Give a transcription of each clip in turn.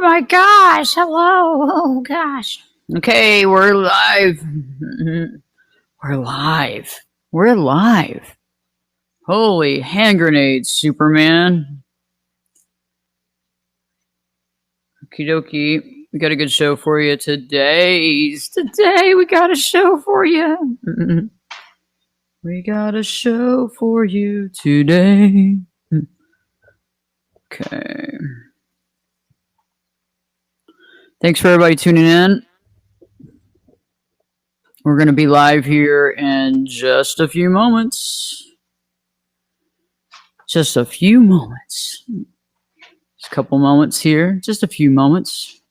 my gosh. Hello. Oh, gosh. Okay, we're live. We're live. We're live. Holy hand grenades, Superman. Okie dokie. We got a good show for you today. Today we got a show for you. We got a show for you today. Okay. Thanks for everybody tuning in. We're going to be live here in just a few moments. Just a few moments. Just a couple moments here. Just a few moments.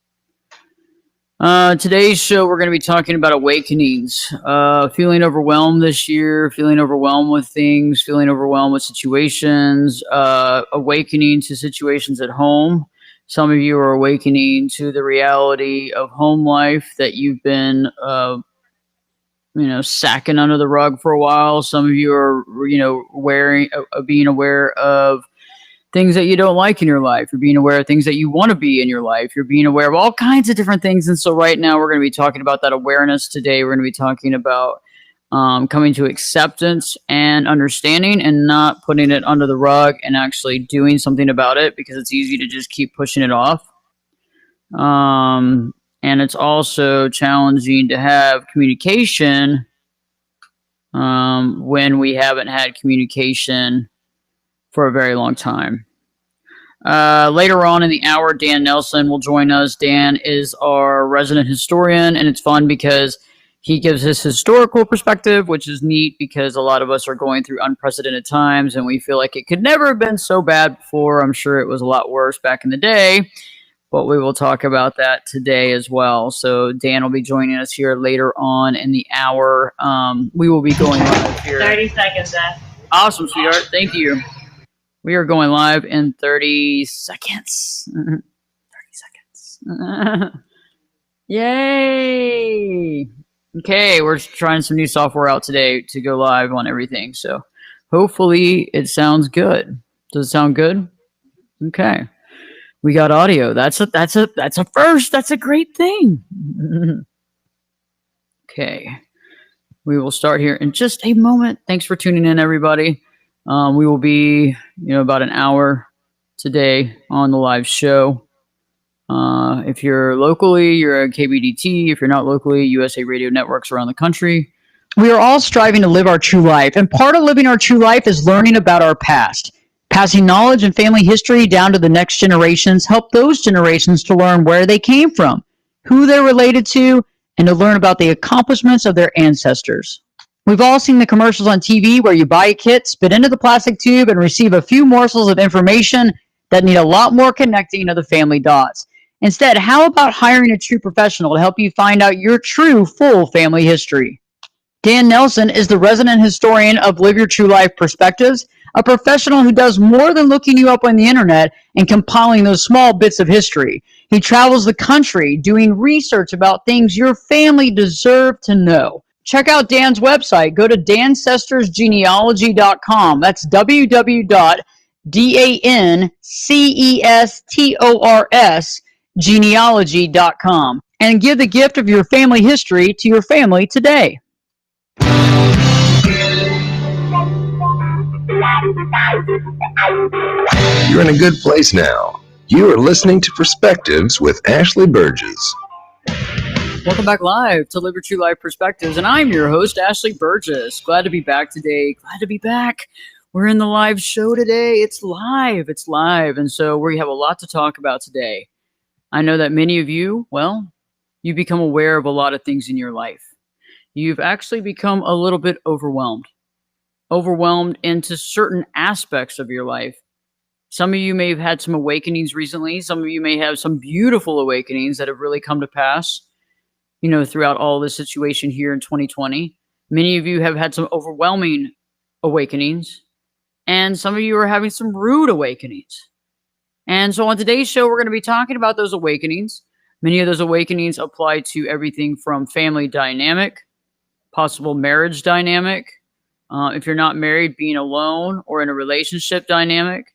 Today's show, we're going to be talking about awakenings. Feeling overwhelmed this year, feeling overwhelmed with things, feeling overwhelmed with situations, awakening to situations at home. Some of you are awakening to the reality of home life that you've been, sacking under the rug for a while. Some of you are, being aware of things that you don't like in your life. You're being aware of things that you want to be in your life. You're being aware of all kinds of different things. And so right now we're going to be talking about that awareness today. We're going to be talking about coming to acceptance and understanding and not putting it under the rug and actually doing something about it, because it's easy to just keep pushing it off. And it's also challenging to have communication when we haven't had communication for a very long time. Later on in the hour, Dan Nelson will join us. Dan is our resident historian, and it's fun because he gives his historical perspective, which is neat because a lot of us are going through unprecedented times and we feel like it could never have been so bad before. I'm sure it was a lot worse back in the day, but we will talk about that today as well. So Dan will be joining us here later on in the hour. We will be going live here. 30 seconds, Seth. Awesome, sweetheart. Thank you. We are going live in 30 seconds. 30 seconds. Yay! Okay, we're trying some new software out today to go live on everything. So hopefully it sounds good. Does it sound good? Okay. We got audio. That's a first. That's a great thing. Okay. We will start here in just a moment. Thanks for tuning in, everybody. We will be, about an hour today on the live show. If you're locally, you're at KBDT. If you're not locally, USA Radio Networks around the country. We are all striving to live our true life, and part of living our true life is learning about our past. Passing knowledge and family history down to the next generations help those generations to learn where they came from, who they're related to, and to learn about the accomplishments of their ancestors. We've all seen the commercials on TV where you buy a kit, spit into the plastic tube, and receive a few morsels of information that need a lot more connecting of the family dots. Instead, how about hiring a true professional to help you find out your true, full family history? Dan Nelson is the resident historian of Live Your True Life Perspectives, a professional who does more than looking you up on the internet and compiling those small bits of history. He travels the country doing research about things your family deserve to know. Check out Dan's website. Go to dancestorsgenealogy.com. That's www.dancestors genealogy.com, and give the gift of your family history to your family today. You're in a good place now. You are listening to Perspectives with Ashley Berges. Welcome back live to Live Your True Life Perspectives, and I'm your host, Ashley Berges. Glad to be back today. Glad to be back. We're in the live show today. It's live. And so we have a lot to talk about today. I know that many of you, you become aware of a lot of things in your life. You've actually become a little bit overwhelmed into certain aspects of your life. Some of you may have had some awakenings recently. Some of you may have some beautiful awakenings that have really come to pass, throughout all this situation here in 2020. Many of you have had some overwhelming awakenings, and some of you are having some rude awakenings. And so on today's show, we're going to be talking about those awakenings. Many of those awakenings apply to everything from family dynamic, possible marriage dynamic, if you're not married, being alone or in a relationship dynamic,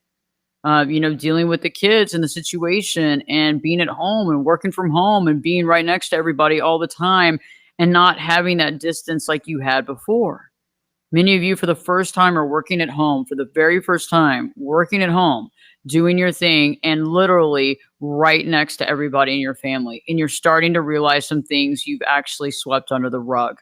dealing with the kids and the situation and being at home and working from home and being right next to everybody all the time and not having that distance like you had before. Many of you, for the first time, are working at home for the very first time, working at home, doing your thing, and literally right next to everybody in your family. And you're starting to realize some things you've actually swept under the rug.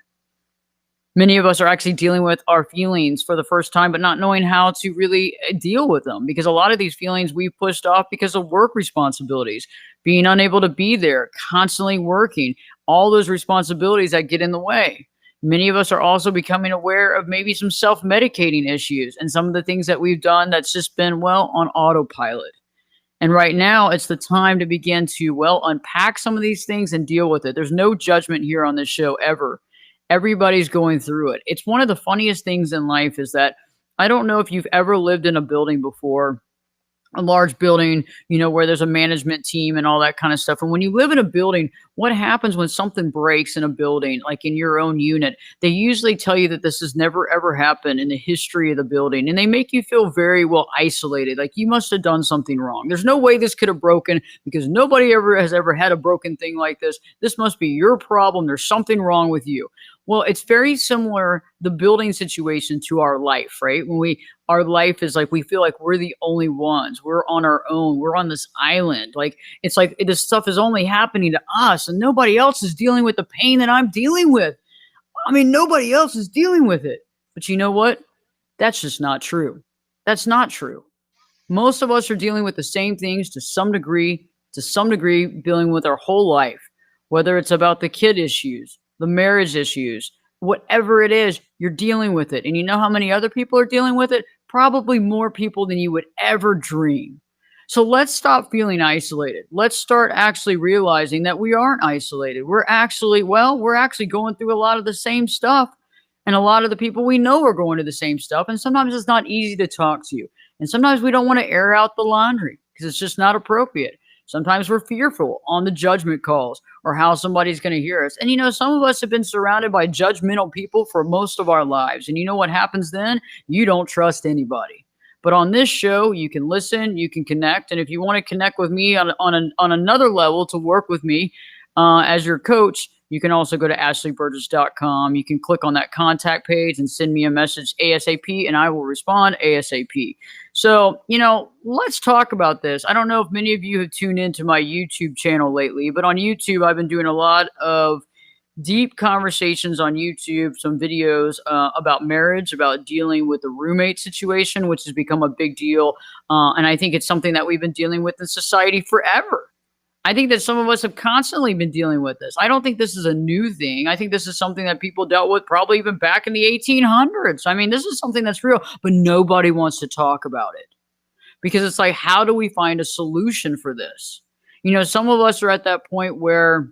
Many of us are actually dealing with our feelings for the first time, but not knowing how to really deal with them, because a lot of these feelings we've pushed off because of work responsibilities, being unable to be there, constantly working, all those responsibilities that get in the way. Many of us are also becoming aware of maybe some self medicating issues and some of the things that we've done that's just been, well, on autopilot. And right now, it's the time to begin to, well, unpack some of these things and deal with it. There's no judgment here on this show ever. Everybody's going through it. It's one of the funniest things in life is that I don't know if you've ever lived in a building before, a large building, where there's a management team and all that kind of stuff. And when you live in a building, what happens when something breaks in a building, like in your own unit? They usually tell you that this has never, ever happened in the history of the building. And they make you feel very well isolated. Like you must have done something wrong. There's no way this could have broken because nobody ever has ever had a broken thing like this. This must be your problem. There's something wrong with you. Well, it's very similar, the building situation, to our life, right? Our life is like, we feel like we're the only ones. We're on our own. We're on this island. Like, it's like this stuff is only happening to us and nobody else is dealing with the pain that I'm dealing with. I mean, nobody else is dealing with it. But you know what? That's just not true. That's not true. Most of us are dealing with the same things to some degree, dealing with our whole life, whether it's about the kid issues, the marriage issues, whatever it is, you're dealing with it. And you know how many other people are dealing with it? Probably more people than you would ever dream. So let's stop feeling isolated. Let's start actually realizing that we aren't isolated. We're actually going through a lot of the same stuff. And a lot of the people we know are going to the same stuff. And sometimes it's not easy to talk to you. And sometimes we don't want to air out the laundry because it's just not appropriate. Sometimes we're fearful on the judgment calls or how somebody's going to hear us. And some of us have been surrounded by judgmental people for most of our lives. And you know what happens then? You don't trust anybody. But on this show, you can listen, you can connect. And if you want to connect with me on another level to work with me as your coach, you can also go to ashleyburgess.com. You can click on that contact page and send me a message ASAP, and I will respond ASAP. So, let's talk about this. I don't know if many of you have tuned into my YouTube channel lately, but on YouTube, I've been doing a lot of deep conversations on YouTube, some videos about marriage, about dealing with the roommate situation, which has become a big deal. And I think it's something that we've been dealing with in society forever. I think that some of us have constantly been dealing with this. I don't think this is a new thing. I think this is something that people dealt with probably even back in the 1800s. I mean, this is something that's real, but nobody wants to talk about it because it's like, how do we find a solution for this? Some of us are at that point where,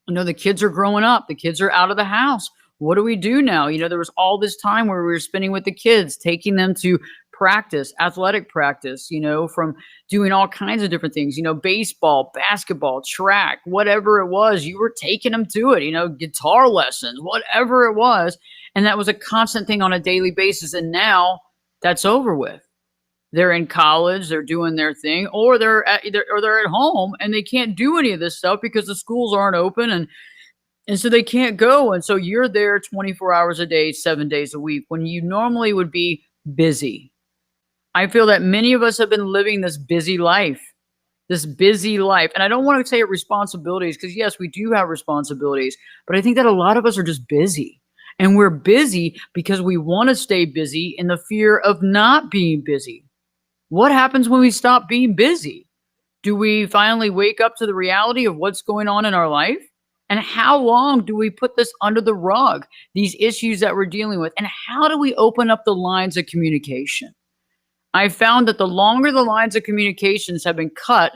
the kids are growing up. The kids are out of the house. What do we do now? There was all this time where we were spending with the kids, taking them to practice, athletic practice, from doing all kinds of different things, baseball, basketball, track, whatever it was, you were taking them to it, guitar lessons, whatever it was. And that was a constant thing on a daily basis. And now that's over with. They're in college, they're doing their thing, or they're at home and they can't do any of this stuff because the schools aren't open and so they can't go. And so you're there 24 hours a day, 7 days a week when you normally would be busy. I feel that many of us have been living this busy life. And I don't want to say responsibilities because yes, we do have responsibilities, but I think that a lot of us are just busy. And we're busy because we want to stay busy in the fear of not being busy. What happens when we stop being busy? Do we finally wake up to the reality of what's going on in our life? And how long do we put this under the rug, these issues that we're dealing with? And how do we open up the lines of communication? I found that the longer the lines of communications have been cut,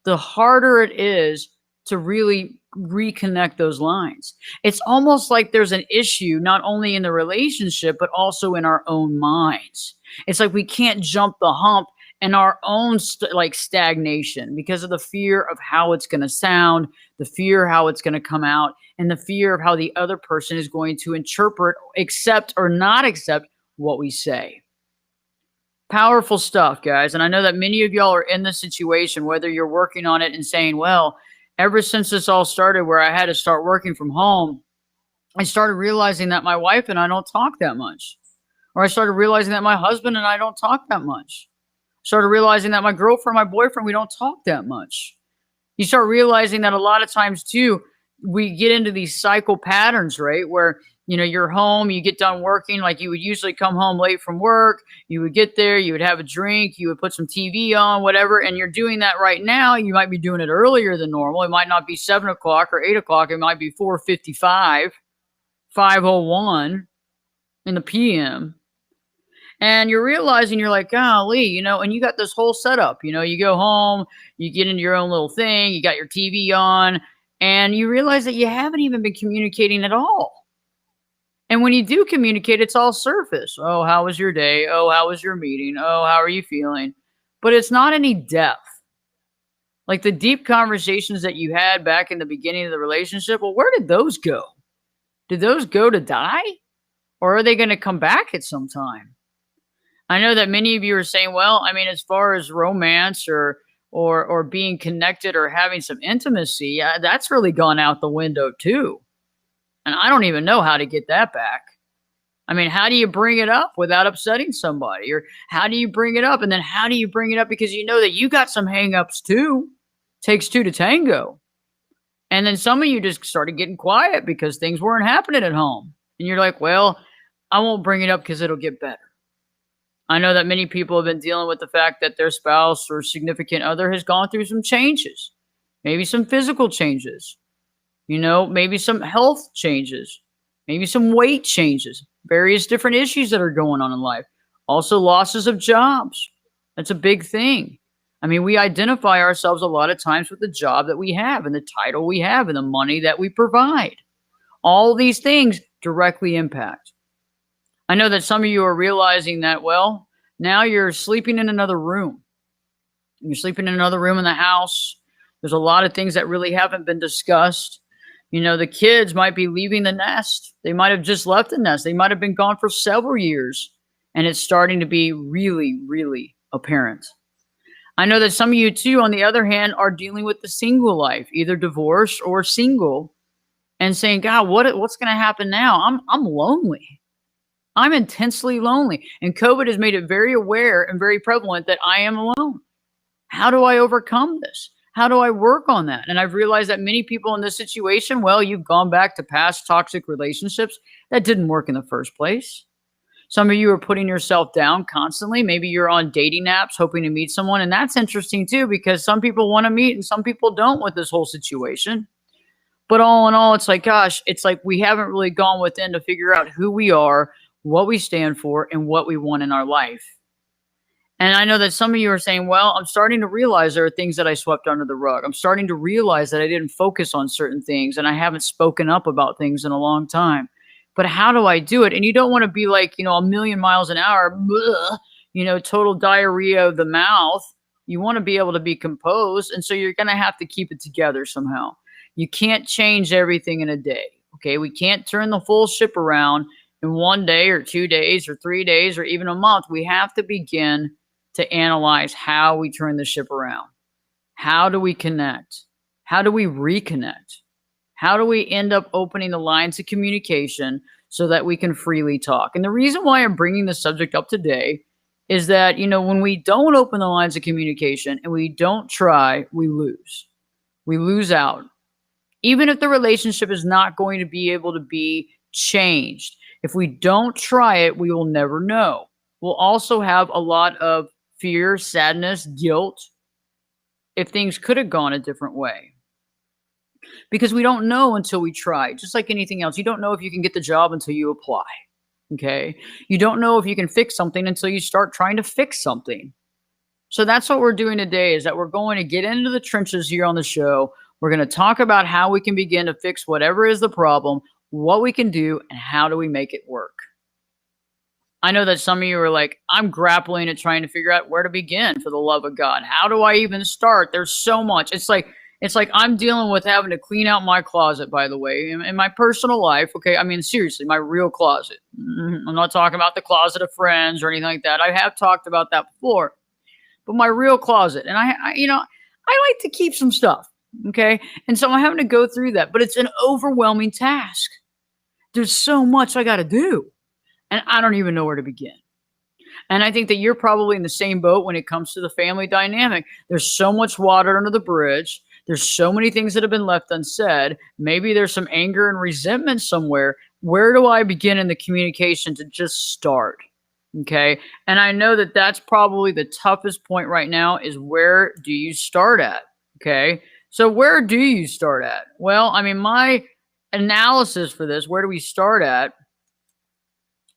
the harder it is to really reconnect those lines. It's almost like there's an issue, not only in the relationship, but also in our own minds. It's like we can't jump the hump in our own stagnation because of the fear of how it's going to sound, the fear how it's going to come out, and the fear of how the other person is going to interpret, accept, or not accept what we say. Powerful stuff, guys. And I know that many of y'all are in this situation, whether you're working on it and saying, well, ever since this all started where I had to start working from home, I started realizing that my wife and I don't talk that much. Or I started realizing that my husband and I don't talk that much. Started realizing that my girlfriend, my boyfriend, we don't talk that much. You start realizing that a lot of times too, we get into these cycle patterns, right? Where, you're home, you get done working, like you would usually come home late from work, you would get there, you would have a drink, you would put some TV on, whatever, and you're doing that right now. You might be doing it earlier than normal. It might not be 7 o'clock or 8 o'clock. It might be 4:55, 5:01 in the PM. And you're realizing you're like, golly, and you got this whole setup. You go home, you get into your own little thing, you got your TV on, and you realize that you haven't even been communicating at all. And when you do communicate, it's all surface. Oh, how was your day? Oh, how was your meeting? Oh, how are you feeling? But it's not any depth. Like the deep conversations that you had back in the beginning of the relationship, well, where did those go? Did those go to die? Or are they going to come back at some time? I know that many of you are saying, well, I mean, as far as romance or being connected or having some intimacy, that's really gone out the window too. And I don't even know how to get that back. I mean, how do you bring it up without upsetting somebody? Or how do you bring it up? And then how do you bring it up because you know that you got some hangups too? Takes two to tango. And then some of you just started getting quiet because things weren't happening at home. And you're like, well, I won't bring it up because it'll get better. I know that many people have been dealing with the fact that their spouse or significant other has gone through some changes, maybe some physical changes, maybe some health changes, maybe some weight changes, various different issues that are going on in life. Also losses of jobs. That's a big thing. I mean, we identify ourselves a lot of times with the job that we have and the title we have and the money that we provide. All these things directly impact. I know that some of you are realizing that, well, now you're sleeping in another room. You're sleeping in another room in the house. There's a lot of things that really haven't been discussed. The kids might be leaving the nest. They might have just left the nest. They might have been gone for several years. And it's starting to be really, really apparent. I know that some of you too, on the other hand, are dealing with the single life, either divorced or single, and saying, God, what's going to happen now? I'm lonely. I'm intensely lonely. And COVID has made it very aware and very prevalent that I am alone. How do I overcome this? How do I work on that? And I've realized that many people in this situation, well, you've gone back to past toxic relationships that didn't work in the first place. Some of you are putting yourself down constantly. Maybe you're on dating apps hoping to meet someone. And that's interesting too, because some people want to meet and some people don't with this whole situation. But all in all, it's like, gosh, it's like we haven't really gone within to figure out who we are, what we stand for, and what we want in our life. And I know that some of you are saying, well, I'm starting to realize there are things that I swept under the rug. I'm starting to realize that I didn't focus on certain things and I haven't spoken up about things in a long time. But how do I do it? And you don't want to be like, a million miles an hour, total diarrhea of the mouth. You want to be able to be composed. And so you're going to have to keep it together somehow. You can't change everything in a day. Okay. We can't turn the full ship around in 1 day or 2 days or 3 days or even a month. We have to begin to analyze how we turn the ship around. How do we connect? How do we reconnect? How do we end up opening the lines of communication so that we can freely talk? And the reason why I'm bringing this subject up today is that, when we don't open the lines of communication and we don't try, we lose. We lose out. Even if the relationship is not going to be able to be changed, if we don't try it, we will never know. We'll also have a lot of fear, sadness, guilt if things could have gone a different way. Because we don't know until we try. Just like anything else, you don't know if you can get the job until you apply. Okay? You don't know if you can fix something until you start trying to fix something. So that's what we're doing today, is that we're going to get into the trenches here on the show. We're going to talk about how we can begin to fix whatever is the problem, what we can do, and how do we make it work. I know that some of you are like, I'm grappling at trying to figure out where to begin, for the love of God. How do I even start? There's so much. It's like, It's like I'm dealing with having to clean out my closet, by the way, in my personal life. Okay. I mean, seriously, my real closet. I'm not talking about the closet of friends or anything like that. I have talked about that before, but my real closet. And I like to keep some stuff. Okay. And so I'm having to go through that, but it's an overwhelming task. There's so much I got to do, and I don't even know where to begin. And I think that you're probably in the same boat when it comes to the family dynamic. There's so much water under the bridge. There's so many things that have been left unsaid. Maybe there's some anger and resentment somewhere. Where do I begin in the communication to just start? Okay. And I know that that's probably the toughest point right now is where do you start at? Okay. So where do you start at? Well, I mean, my analysis for this, where do we start at?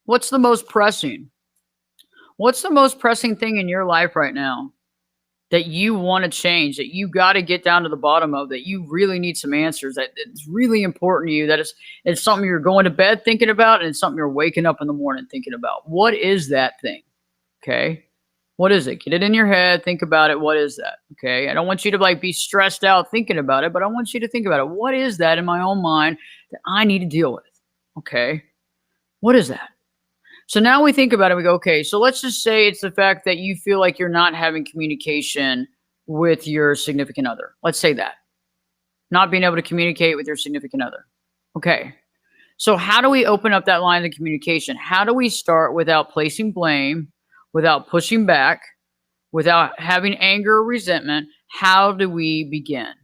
What's the most pressing? What's the most pressing thing in your life right now that you want to change, that you got to get down to the bottom of, that you really need some answers, that it's really important to you, that it's something you're going to bed thinking about and it's something you're waking up in the morning thinking about? What is that thing? Okay. What is it? Get it in your head. Think about it. What is that? Okay. I don't want you to be stressed out thinking about it, but I want you to think about it. What is that in my own mind that I need to deal with? Okay. What is that? So now we think about it. We go, okay, so let's just say it's the fact that you feel like you're not having communication with your significant other. Let's say that. Not being able to communicate with your significant other. Okay. So how do we open up that line of communication? How do we start without placing blame, without pushing back, without having anger or resentment? How do we begin?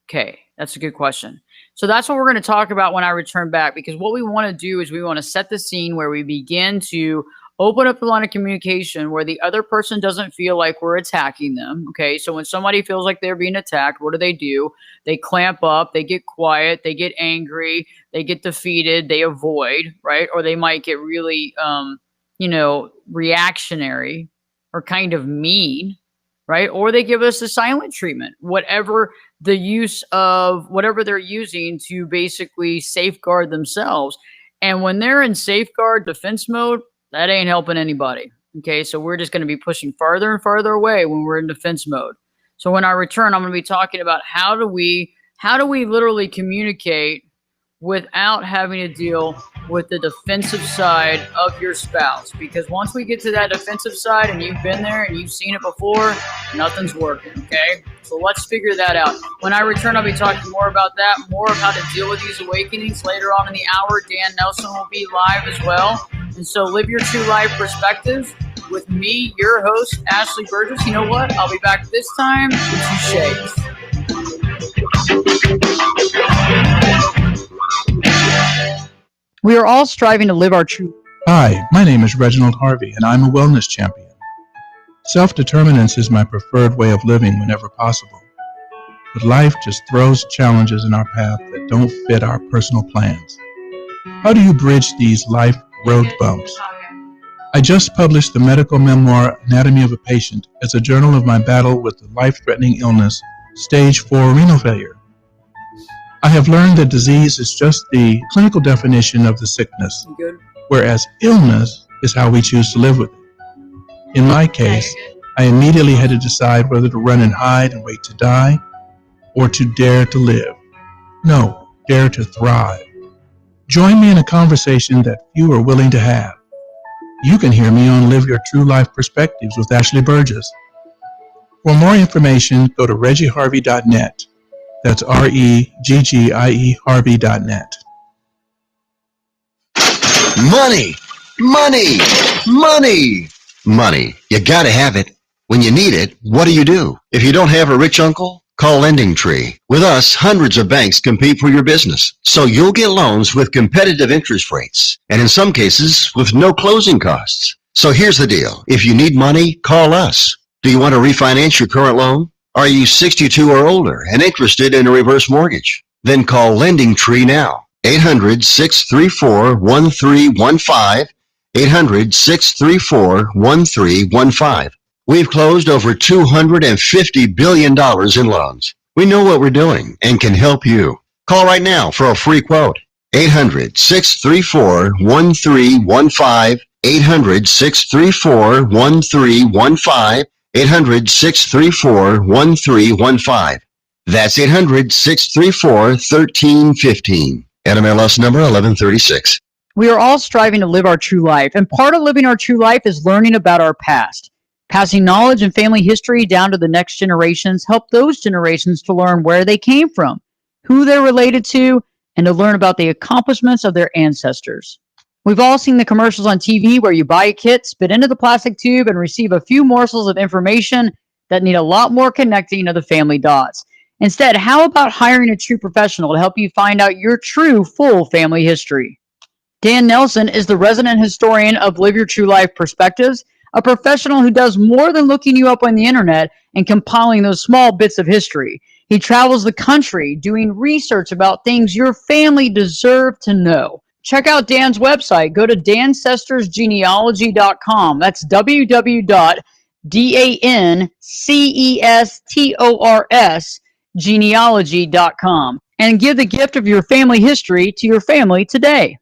Okay, that's a good question. So that's what we're going to talk about when I return back, because what we want to do is we want to set the scene where we begin to open up the line of communication where the other person doesn't feel like we're attacking them. Okay, so when somebody feels like they're being attacked, what do? They clamp up, they get quiet, they get angry, they get defeated, they avoid, right? Or they might get really, reactionary or kind of mean, right? Or they give us the silent treatment, whatever they're using to basically safeguard themselves. And when they're in safeguard defense mode, that ain't helping anybody. Okay, so we're just going to be pushing farther and farther away when we're in defense mode. So when I return, I'm going to be talking about how do we literally communicate without having to deal with the defensive side of your spouse. Because once we get to that defensive side and you've been there and you've seen it before, nothing's working, okay? So let's figure that out. When I return, I'll be talking more about that, more of how to deal with these awakenings. Later on in the hour, Dan Nelson will be live as well. And so live your true life perspective with me, your host, Ashley Berges. You know what? I'll be back this time with 2 shades. We are all striving to live our true. Hi, my name is Reginald Harvey, and I'm a wellness champion. Self-determinance is my preferred way of living whenever possible. But life just throws challenges in our path that don't fit our personal plans. How do you bridge these life road bumps? I just published the medical memoir, Anatomy of a Patient, as a journal of my battle with the life-threatening illness, stage 4 renal failure. I have learned that disease is just the clinical definition of the sickness, whereas illness is how we choose to live with it. In my case, I immediately had to decide whether to run and hide and wait to die, or to dare to live. No, dare to thrive. Join me in a conversation that few are willing to have. You can hear me on Live Your True Life Perspectives with Ashley Berges. For more information, go to reggieharvey.net. That's REGGIE Harvey.net. Money! Money! Money! Money. You gotta have it. When you need it, what do? If you don't have a rich uncle, call Lending Tree. With us, hundreds of banks compete for your business, so you'll get loans with competitive interest rates, and in some cases, with no closing costs. So here's the deal. If you need money, call us. Do you want to refinance your current loan? Are you 62 or older and interested in a reverse mortgage? Then call Lending Tree now. 800-634-1315. 800-634-1315. We've closed over $250 billion in loans. We know what we're doing and can help you. Call right now for a free quote. 800-634-1315. 800-634-1315. 800-634-1315. That's 800-634-1315. NMLS number 1136. We are all striving to live our true life, and part of living our true life is learning about our past. Passing knowledge and family history down to the next generations help those generations to learn where they came from, who they're related to, and to learn about the accomplishments of their ancestors. We've all seen the commercials on TV where you buy a kit, spit into the plastic tube, and receive a few morsels of information that need a lot more connecting of the family dots. Instead, how about hiring a true professional to help you find out your true full family history? Dan Nelson is the resident historian of Live Your True Life Perspectives, a professional who does more than looking you up on the internet and compiling those small bits of history. He travels the country doing research about things your family deserve to know. Check out Dan's website. Go to dancestorsgenealogy.com. That's www.dancestors genealogy.com, and give the gift of your family history to your family today.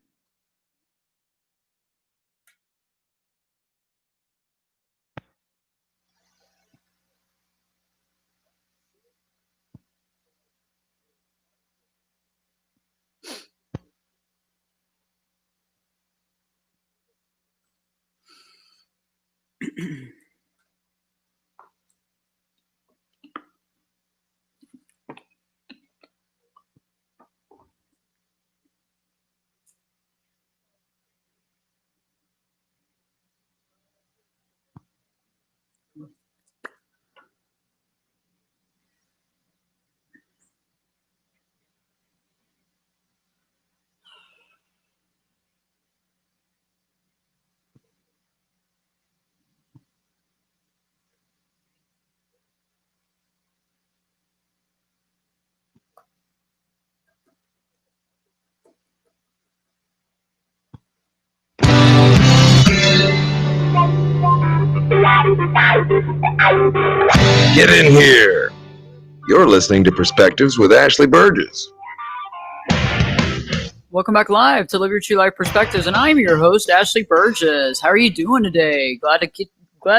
Get in here. You're listening to Perspectives with Ashley Berges. Welcome back live to Live Your True Life Perspectives, and I'm your host, Ashley Berges. How are you doing today? Glad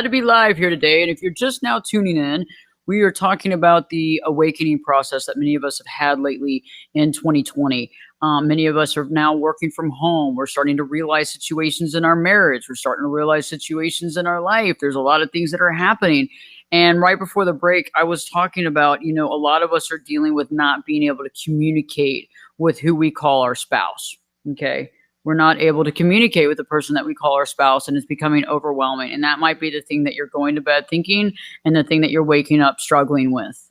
to be live here today. And if you're just now tuning in, we are talking about the awakening process that many of us have had lately in 2020. Many of us are now working from home. We're starting to realize situations in our marriage. We're starting to realize situations in our life. There's a lot of things that are happening. And right before the break, I was talking about, a lot of us are dealing with not being able to communicate with who we call our spouse. Okay. We're not able to communicate with the person that we call our spouse, and it's becoming overwhelming. And that might be the thing that you're going to bed thinking and the thing that you're waking up struggling with.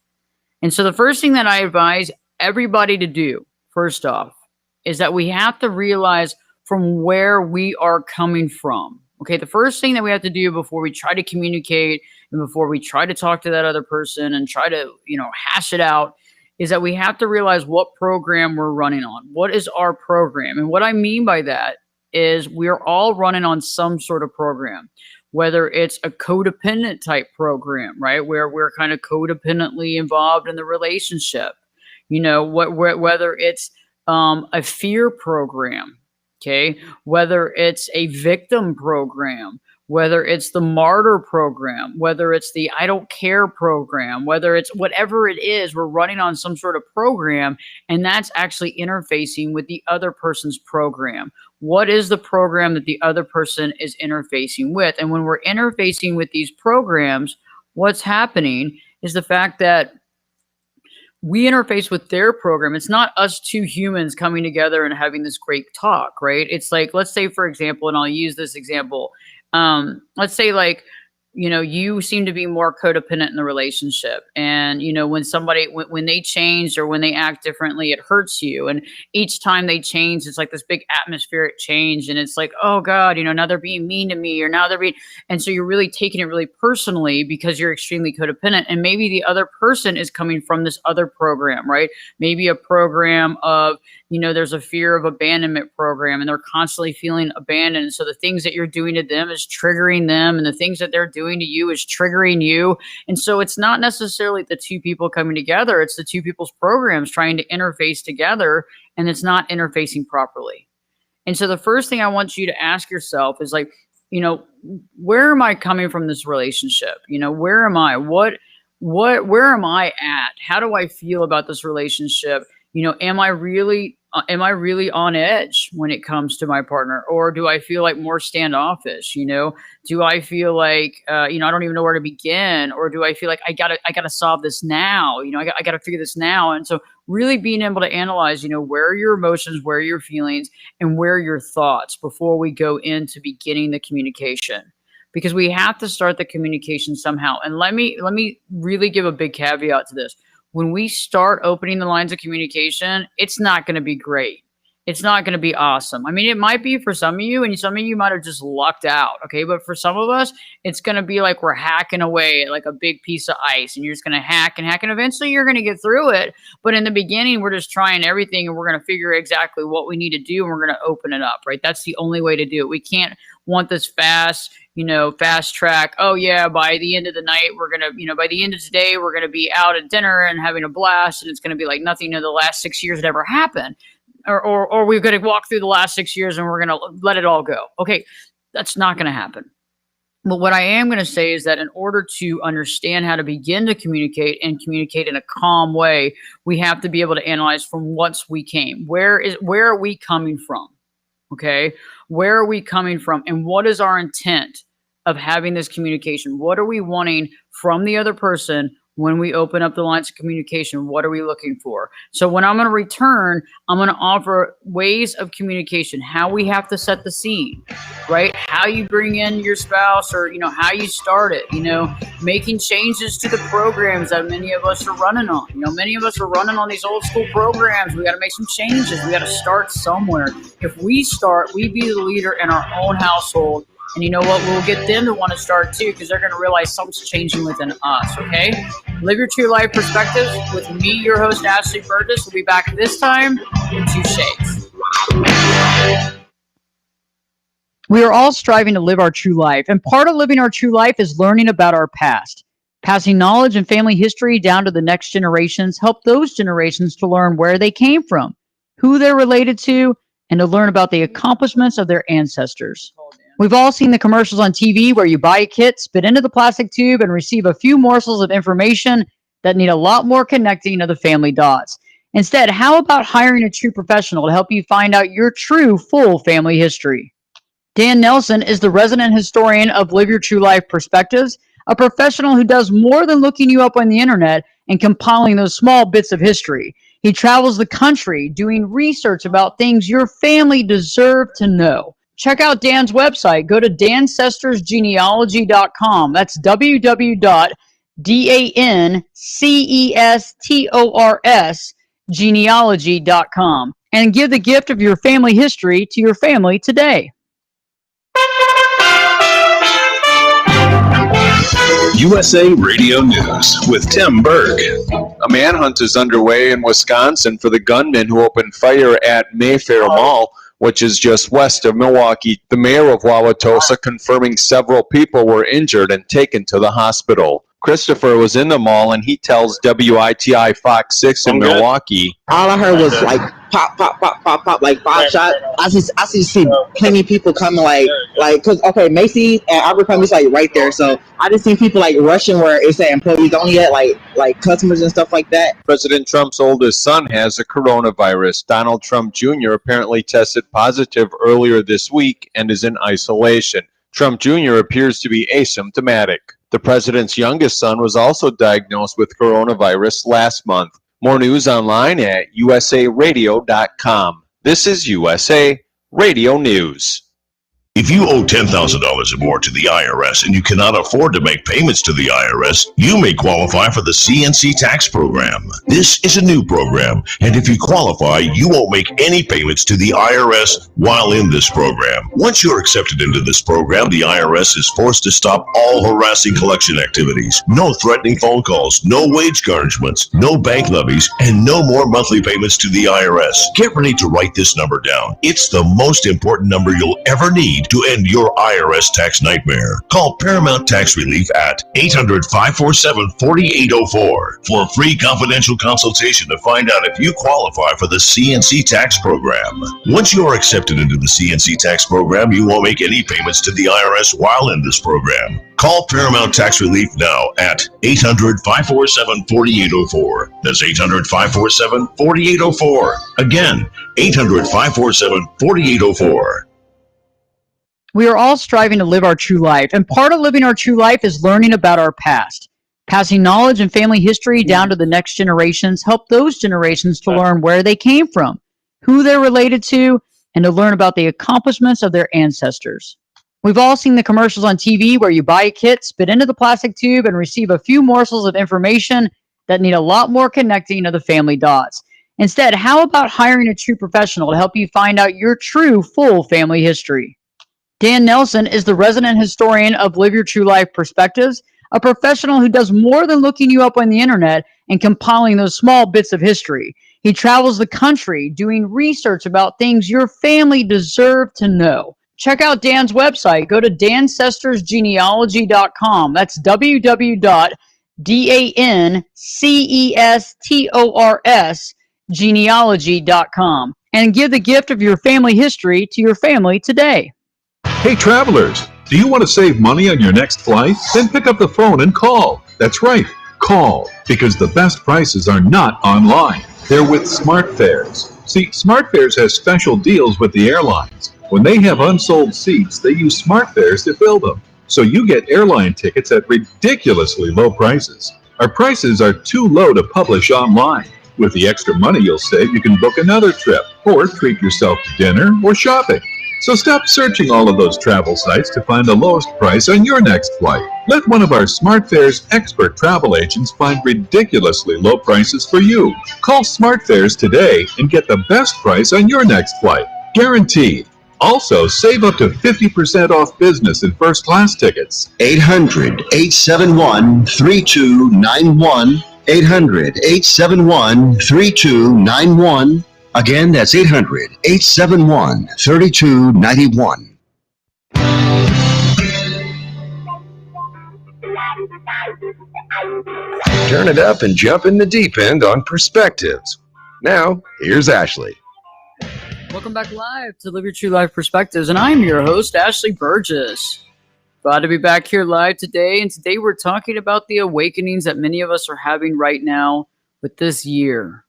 And so the first thing that I advise everybody to do, first off, is that we have to realize from where we are coming from. Okay, the first thing that we have to do before we try to communicate and before we try to talk to that other person and try to, hash it out, is that we have to realize what program we're running on. What is our program? And what I mean by that is we're all running on some sort of program, whether it's a codependent type program, right? Where we're kind of codependently involved in the relationship, whether it's a fear program, okay, whether it's a victim program, whether it's the martyr program, whether it's the I don't care program, whether it's whatever it is, we're running on some sort of program, and that's actually interfacing with the other person's program. What is the program that the other person is interfacing with? And when we're interfacing with these programs, what's happening is the fact that we interface with their program. It's not us two humans coming together and having this great talk, right? It's like, let's say, for example, and I'll use this example. Let's say you seem to be more codependent in the relationship. And, when somebody, when they change or when they act differently, it hurts you. And each time they change, it's like this big atmospheric change. And it's like, oh God, now they're being mean to me, or now they're being, and so you're really taking it really personally because you're extremely codependent. And maybe the other person is coming from this other program, right? Maybe a program of, there's a fear of abandonment program, and they're constantly feeling abandoned. So the things that you're doing to them is triggering them, and the things that they're doing to you is triggering you. And so it's not necessarily the two people coming together. It's the two people's programs trying to interface together, and it's not interfacing properly. And so the first thing I want you to ask yourself is like, where am I coming from this relationship? Where am I? where am I at? How do I feel about this relationship? Am I really on edge when it comes to my partner, or do I feel like more standoffish? Do I feel like I don't even know where to begin, or do I feel like I gotta solve this now? I gotta figure this now. And so really being able to analyze, where are your emotions, where are your feelings, and where are your thoughts before we go into beginning the communication, because we have to start the communication somehow. And let me really give a big caveat to this. When we start opening the lines of communication, it's not going to be great. It's not going to be awesome. I mean, it might be for some of you, and some of you might have just lucked out. Okay. But for some of us, it's going to be like we're hacking away at like a big piece of ice, and you're just going to hack and hack, and eventually you're going to get through it. But in the beginning, we're just trying everything, and we're going to figure exactly what we need to do, and we're going to open it up, right? That's the only way to do it. We can't want this fast track. Oh yeah, by the end of the night, we're going to, by the end of today, we're going to be out at dinner and having a blast, and it's going to be like nothing in the last 6 years had ever happened. Or we're going to walk through the last 6 years and we're going to let it all go. Okay, that's not going to happen. But what I am going to say is that in order to understand how to begin to communicate and communicate in a calm way, we have to be able to analyze from whence we came. Where are we coming from? Okay, where are we coming from, and what is our intent of having this communication? What are we wanting from the other person? When we open up the lines of communication, what are we looking for? So when I'm going to return, I'm going to offer ways of communication, how we have to set the scene, right? How you bring in your spouse, or, how you start it, making changes to the programs that many of us are running on. Many of us are running on these old school programs. We got to make some changes. We got to start somewhere. If we start, we be the leader in our own household. And you know what? We'll get them to want to start too, because they're going to realize something's changing within us, okay? Live Your True Life Perspectives with me, your host, Ashley Berges. We'll be back this time in 2 shades. We are all striving to live our true life, and part of living our true life is learning about our past. Passing knowledge and family history down to the next generations help those generations to learn where they came from, who they're related to, and to learn about the accomplishments of their ancestors. We've all seen the commercials on TV where you buy a kit, spit into the plastic tube, and receive a few morsels of information that need a lot more connecting of the family dots. Instead, how about hiring a true professional to help you find out your true, full family history? Dan Nelson is the resident historian of Live Your True Life Perspectives, a professional who does more than looking you up on the internet and compiling those small bits of history. He travels the country doing research about things your family deserve to know. Check out Dan's website. Go to dancestorsgenealogy.com. That's www.dancestors genealogy.com. And give the gift of your family history to your family today. USA Radio News with Tim Berg. A manhunt is underway in Wisconsin for the gunman who opened fire at Mayfair Mall, which is just west of Milwaukee. The mayor of Wauwatosa confirming several people were injured and taken to the hospital. Christopher was in the mall, and he tells WITI Fox 6 in Milwaukee. All I heard was like pop, pop, pop, pop, pop, like 5 shots. I see plenty of people coming cause okay, Macy's and Abercrombie's like right there. So I just seen people like rushing where it said employees only at like customers and stuff like that. President Trump's oldest son has a coronavirus. Donald Trump Jr. apparently tested positive earlier this week and is in isolation. Trump Jr. appears to be asymptomatic. The president's youngest son was also diagnosed with coronavirus last month. More news online at usaradio.com. This is USA Radio News. If you owe $10,000 or more to the IRS and you cannot afford to make payments to the IRS, you may qualify for the CNC tax program. This is a new program, and if you qualify, you won't make any payments to the IRS while in this program. Once you're accepted into this program, the IRS is forced to stop all harassing collection activities. No threatening phone calls, no wage garnishments, no bank levies, and no more monthly payments to the IRS. Get ready to write this number down. It's the most important number you'll ever need need to end your IRS tax nightmare. Call Paramount Tax Relief at 800-547-4804 for a free confidential consultation to find out if you qualify for the CNC tax program. Once you are accepted into the CNC tax program, you won't make any payments to the IRS while in this program. Call Paramount Tax Relief now at 800-547-4804. That's 800-547-4804. Again, 800-547-4804. We are all striving to live our true life, and part of living our true life is learning about our past. Passing knowledge and family history down to the next generations help those generations to learn where they came from, who they're related to, and to learn about the accomplishments of their ancestors. We've all seen the commercials on TV where you buy a kit, spit into the plastic tube, and receive a few morsels of information that need a lot more connecting of the family dots. Instead, how about hiring a true professional to help you find out your true, full family history? Dan Nelson is the resident historian of Live Your True Life Perspectives, a professional who does more than looking you up on the internet and compiling those small bits of history. He travels the country doing research about things your family deserve to know. Check out Dan's website. Go to dancestorsgenealogy.com. That's www.dancestors genealogy.com. And give the gift of your family history to your family today. Hey travelers, do you want to save money on your next flight? Then pick up the phone and call. That's right, call, because the best prices are not online. They're with SmartFares. See, SmartFares has special deals with the airlines. When they have unsold seats, they use SmartFares to fill them. So you get airline tickets at ridiculously low prices. Our prices are too low to publish online. With the extra money you'll save, you can book another trip or treat yourself to dinner or shopping. So stop searching all of those travel sites to find the lowest price on your next flight. Let one of our SmartFares expert travel agents find ridiculously low prices for you. Call SmartFares today and get the best price on your next flight. Guaranteed. Also, save up to 50% off business and first class tickets. 800-871-3291. 800-871-3291. Again, that's 800-871-3291. Turn it up and jump in the deep end on Perspectives. Now, here's Ashley. Welcome back live to Live Your True Life Perspectives, and I'm your host, Ashley Berges. Glad to be back here live today, and today we're talking about the awakenings that many of us are having right now with this year.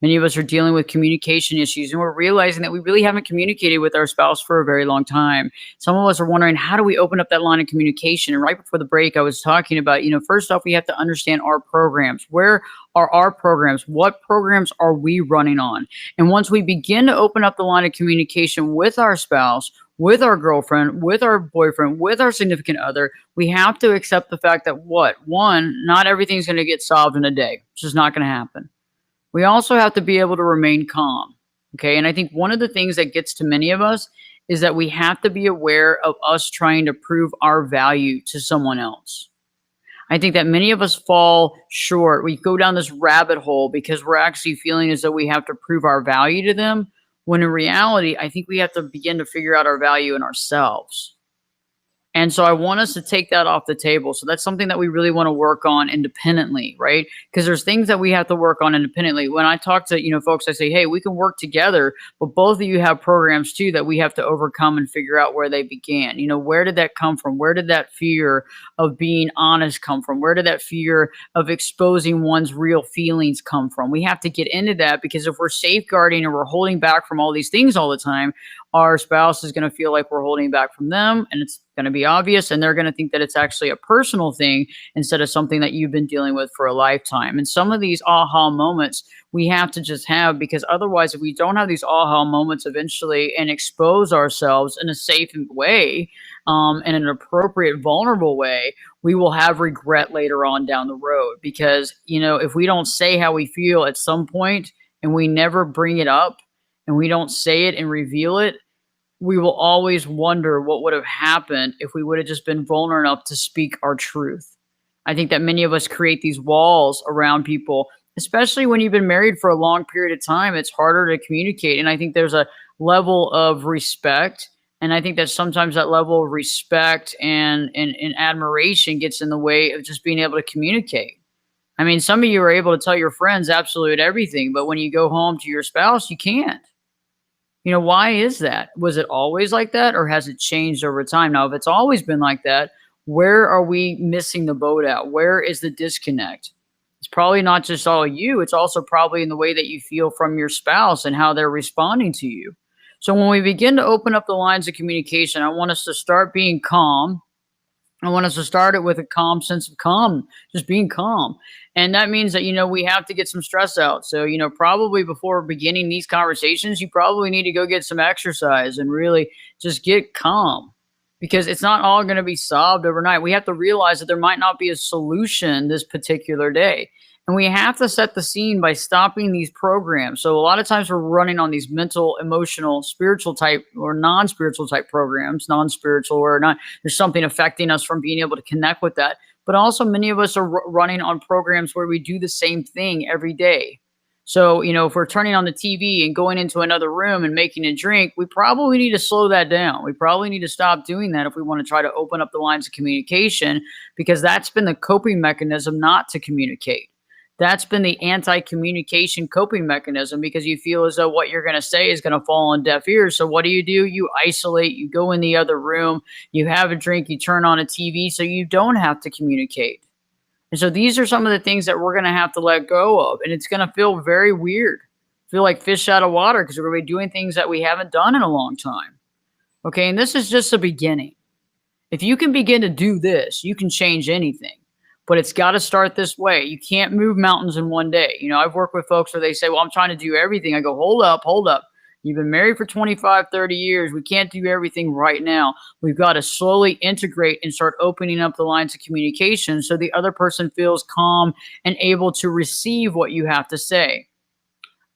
Many of us are dealing with communication issues, and we're realizing that we really haven't communicated with our spouse for a very long time. Some of us are wondering, how do we open up that line of communication? And right before the break, I was talking about, first off, we have to understand our programs. Where are our programs? What programs are we running on? And once we begin to open up the line of communication with our spouse, with our girlfriend, with our boyfriend, with our significant other, we have to accept the fact that one, not everything's going to get solved in a day. It's just not going to happen. We also have to be able to remain calm. Okay. And I think one of the things that gets to many of us is that we have to be aware of us trying to prove our value to someone else. I think that many of us fall short. We go down this rabbit hole because we're actually feeling as though we have to prove our value to them, when in reality, I think we have to begin to figure out our value in ourselves. And so I want us to take that off the table. So that's something that we really want to work on independently, right? Because there's things that we have to work on independently. When I talk to, folks, I say, hey, we can work together, but both of you have programs too that we have to overcome and figure out where they began. Where did that come from? Where did that fear of being honest come from? Where did that fear of exposing one's real feelings come from? We have to get into that, because if we're safeguarding and we're holding back from all these things all the time, our spouse is going to feel like we're holding back from them, and it's going to be obvious, and they're going to think that it's actually a personal thing instead of something that you've been dealing with for a lifetime. And some of these aha moments we have to just have, because otherwise, if we don't have these aha moments eventually and expose ourselves in a safe way, in an appropriate, vulnerable way, we will have regret later on down the road. Because, if we don't say how we feel at some point and we never bring it up, and we don't say it and reveal it, we will always wonder what would have happened if we would have just been vulnerable enough to speak our truth. I think that many of us create these walls around people, especially when you've been married for a long period of time. It's harder to communicate. And I think there's a level of respect And I think that sometimes that level of respect and admiration gets in the way of just being able to communicate. I mean, some of you are able to tell your friends absolute everything, but when you go home to your spouse, you can't. You know, why is that? Was it always like that, or has it changed over time? Now, if it's always been like that, where are we missing the boat at? Where is the disconnect? It's probably not just all you, it's also probably in the way that you feel from your spouse and how they're responding to you. So when we begin to open up the lines of communication, I want us to start being calm. I want us to start it with a calm sense of calm, just being calm. And that means that, we have to get some stress out. So, probably before beginning these conversations, you probably need to go get some exercise and really just get calm, because it's not all going to be solved overnight. We have to realize that there might not be a solution this particular day. And we have to set the scene by stopping these programs. So a lot of times we're running on these mental, emotional, spiritual type or non-spiritual type programs, non-spiritual or not. There's something affecting us from being able to connect with that. But also many of us are running on programs where we do the same thing every day. So, if we're turning on the TV and going into another room and making a drink, we probably need to slow that down. We probably need to stop doing that if we want to try to open up the lines of communication, because that's been the coping mechanism not to communicate. That's been the anti-communication coping mechanism, because you feel as though what you're going to say is going to fall on deaf ears. So what do? You isolate, you go in the other room, you have a drink, you turn on a TV so you don't have to communicate. And so these are some of the things that we're going to have to let go of. And it's going to feel very weird, feel like fish out of water, because we're going to be doing things that we haven't done in a long time. Okay, and this is just the beginning. If you can begin to do this, you can change anything. But it's got to start this way. You can't move mountains in one day. I've worked with folks where they say, well, I'm trying to do everything. I go, hold up. You've been married for 25, 30 years. We can't do everything right now. We've got to slowly integrate and start opening up the lines of communication so the other person feels calm and able to receive what you have to say.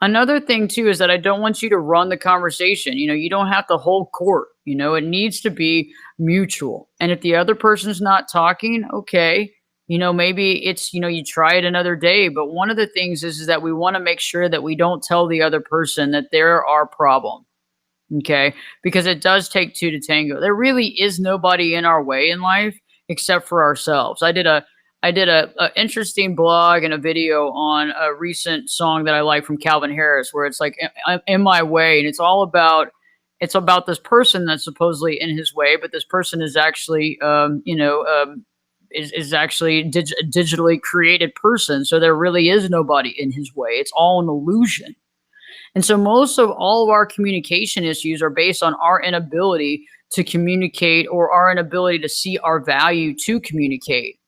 Another thing, too, is that I don't want you to run the conversation. You don't have to hold court. It needs to be mutual. And if the other person's not talking, okay. Maybe it's, you try it another day. But one of the things is that we want to make sure that we don't tell the other person that they're our problem. Okay. Because it does take two to tango. There really is nobody in our way in life except for ourselves. I did a interesting blog and a video on a recent song that I like from Calvin Harris, where it's like, in my way. And it's about this person that's supposedly in his way, but this person is actually, is actually a digitally created person. So there really is nobody in his way. It's all an illusion. And so most of all of our communication issues are based on our inability to communicate, or our inability to see our value to communicate.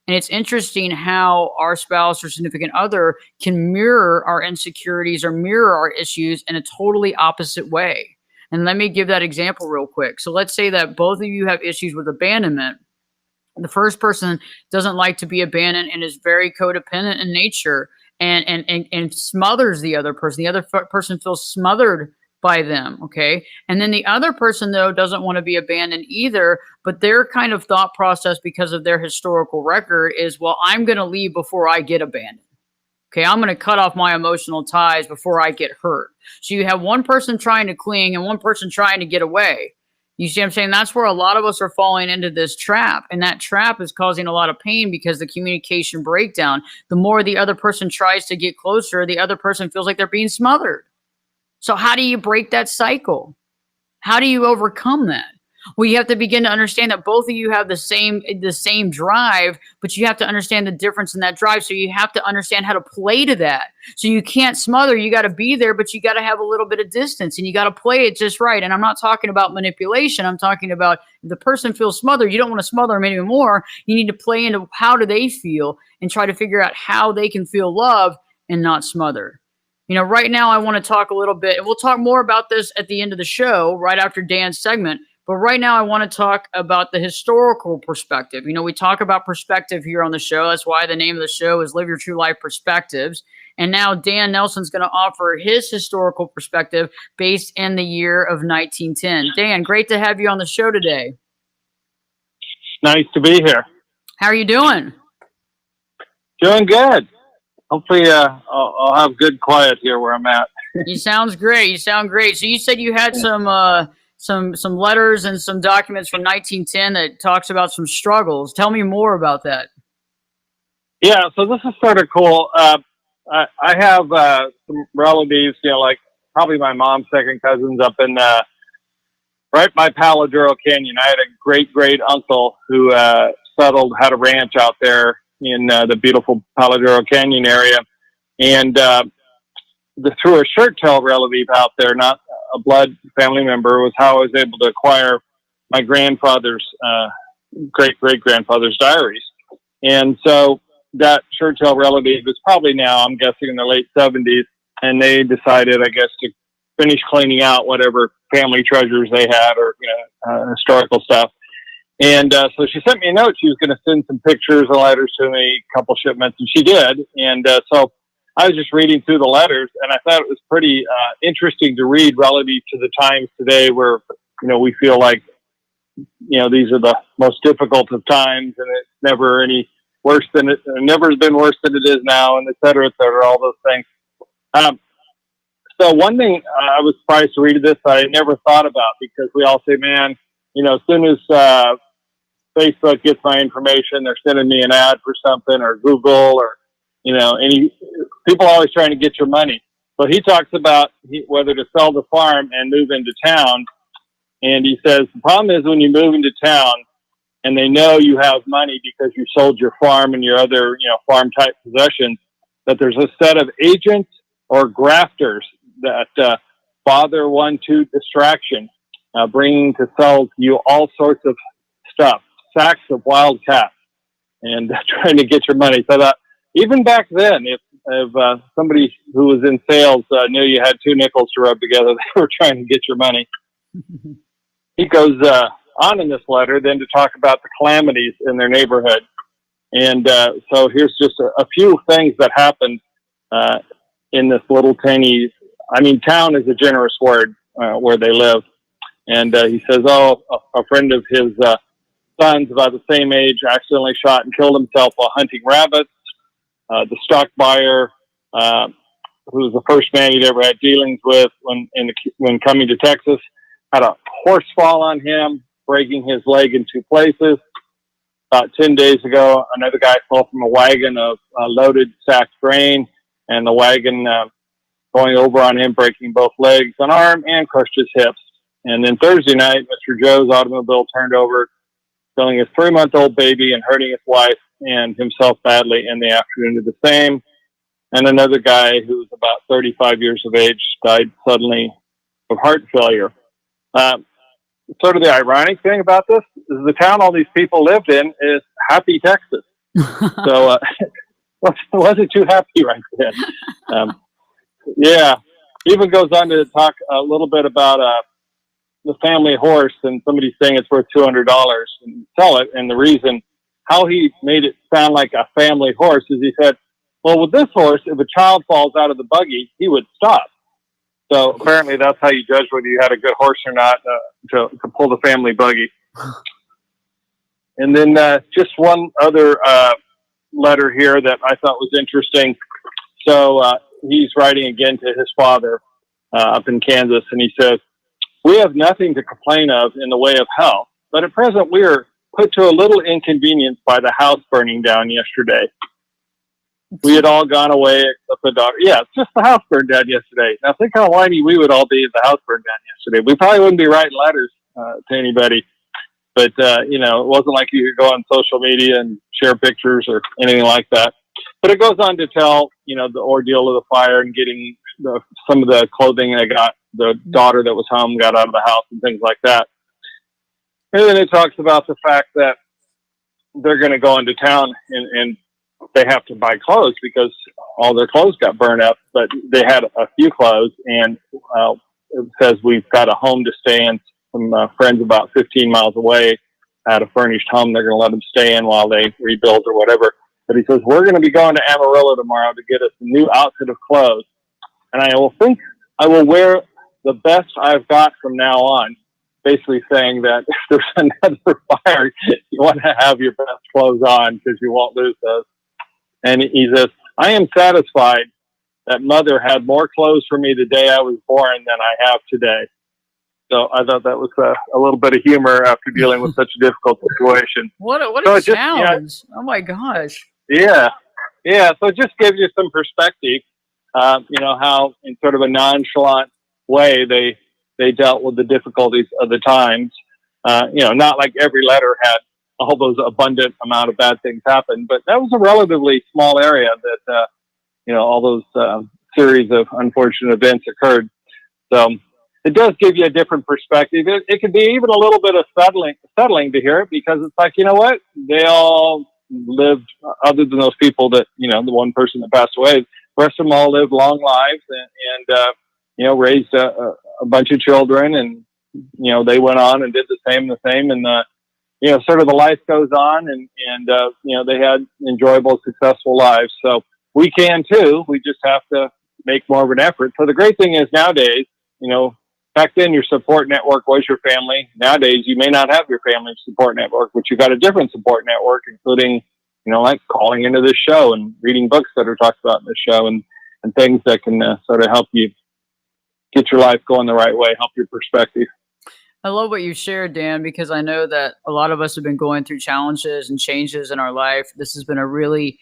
And it's interesting how our spouse or significant other can mirror our insecurities or mirror our issues in a totally opposite way. And let me give that example real quick. So let's say that both of you have issues with abandonment. The first person doesn't like to be abandoned and is very codependent in nature and smothers the other person. The other person feels smothered by them, okay? And then the other person, though, doesn't want to be abandoned either, but their kind of thought process, because of their historical record, is, well, I'm going to leave before I get abandoned. Okay, I'm going to cut off my emotional ties before I get hurt. So you have one person trying to cling and one person trying to get away. You see what I'm saying? That's where a lot of us are falling into this trap. And that trap is causing a lot of pain because the communication breakdown. The more the other person tries to get closer, the other person feels like they're being smothered. So how do you break that cycle? How do you overcome that? Well, you have to begin to understand that both of you have the same drive, but you have to understand the difference in that drive. So you have to understand how to play to that. So you can't smother. You got to be there, but you got to have a little bit of distance, and you got to play it just right. And I'm not talking about manipulation. I'm talking about if the person feels smothered, you don't want to smother them anymore. You need to play into how do they feel and try to figure out how they can feel loved and not smothered. Right now I want to talk a little bit, and we'll talk more about this at the end of the show, right after Dan's segment. But right now I want to talk about the historical perspective. We talk about perspective here on the show. That's why the name of the show is Live Your True Life Perspectives. And now Dan Nelson's going to offer his historical perspective based in the year of 1910. Dan, great to have you on the show today. Nice to be here. How are you doing? Doing good. Hopefully I'll have good quiet here where I'm at. You sound great. So you said you had some some letters and some documents from 1910 that talks about some struggles. Tell me more about that. Yeah, so this is sort of cool. I have some relatives, like probably my mom's second cousins up in right by Paladuro Canyon. I had a great uncle who had a ranch out there in the beautiful Paladuro Canyon area, and through a shirt tail relative out there, not a blood family member, was how I was able to acquire my grandfather's great grandfather's diaries. And so that shirt tail relative is probably now, I'm guessing, in the late 70s, and they decided, I guess, to finish cleaning out whatever family treasures they had or historical stuff. And so she sent me a note. She was going to send some pictures and letters to me, a couple shipments, and she did. And so I was just reading through the letters, and I thought it was pretty interesting to read relative to the times today where, we feel like, these are the most difficult of times, and it's never any worse than it, never has been worse than it is now, and et cetera, all those things. So one thing I was surprised to read this I never thought about, because we all say, man, as soon as Facebook gets my information, they're sending me an ad for something, or Google, or people are always trying to get your money. So he talks about whether to sell the farm and move into town. And he says, the problem is when you move into town and they know you have money because you sold your farm and your other, farm type possessions, that there's a set of agents or grafters that bother one to distraction, bringing to sell you all sorts of stuff, sacks of wild cats, and trying to get your money. So that even back then, if somebody who was in sales knew you had two nickels to rub together, they were trying to get your money. He goes on in this letter then to talk about the calamities in their neighborhood. And so here's just a few things that happened in this little tiny, town is a generous word, where they live. And he says, a friend of his son's about the same age accidentally shot and killed himself while hunting rabbits. The stock buyer, who was the first man he'd ever had dealings with when coming to Texas, had a horse fall on him, breaking his leg in two places. About 10 days ago, another guy fell from a wagon of loaded sacked grain, and the wagon going over on him, breaking both legs, an arm, and crushed his hips. And then Thursday night, Mr. Joe's automobile turned over, killing his 3-month-old baby and hurting his wife and himself badly in the afternoon of the same. And another guy who was about 35 years of age died suddenly of heart failure. Sort of the ironic thing about this is the town all these people lived in is Happy, Texas. So wasn't too happy right then. Yeah, even goes on to talk a little bit about the family horse, and somebody saying it's worth $200 and sell it. And the reason how he made it sound like a family horse is he said, well, with this horse, if a child falls out of the buggy, he would stop. So apparently that's how you judge whether you had a good horse or not, to pull the family buggy. And then just one other letter here that I thought was interesting. So he's writing again to his father up in Kansas, and he says, we have nothing to complain of in the way of health, but at present we are put to a little inconvenience by the house burning down yesterday. We had all gone away except the daughter. Yeah, it's just the house burned down yesterday. Now think how whiny we would all be if the house burned down yesterday. We probably wouldn't be writing letters to anybody. But, it wasn't like you could go on social media and share pictures or anything like that. But it goes on to tell, the ordeal of the fire and getting some of the clothing they got. The daughter that was home got out of the house and things like that. And then it talks about the fact that they're going to go into town and they have to buy clothes because all their clothes got burned up, but they had a few clothes, and it says we've got a home to stay in. Some friends about 15 miles away at a furnished home they're going to let them stay in while they rebuild or whatever. But he says, we're going to be going to Amarillo tomorrow to get us a new outfit of clothes. And I will wear the best I've got from now on. Basically saying that if there's another fire, you want to have your best clothes on because you won't lose those. And he says, I am satisfied that mother had more clothes for me the day I was born than I have today. So I thought that was a little bit of humor after dealing with such a difficult situation. What So a it just, challenge! Oh my gosh. Yeah. So it just gives you some perspective, how in sort of a nonchalant way they dealt with the difficulties of the times. Not like every letter had all those abundant amount of bad things happen, but that was a relatively small area that, all those series of unfortunate events occurred. So it does give you a different perspective. It can be even a little bit of settling to hear it, because it's like, you know what? They all lived, other than those people that, the one person that passed away, the rest of them all lived long lives and raised a bunch of children, and, they went on and did the same, and, sort of the life goes on, and they had enjoyable, successful lives. So we can too. We just have to make more of an effort. So the great thing is nowadays, back then your support network was your family. Nowadays you may not have your family support network, but you've got a different support network, including, like calling into this show and reading books that are talked about in this show, and things that can sort of help you get your life going the right way, help your perspective. I love what you shared, Dan, because I know that a lot of us have been going through challenges and changes in our life. This has been a really,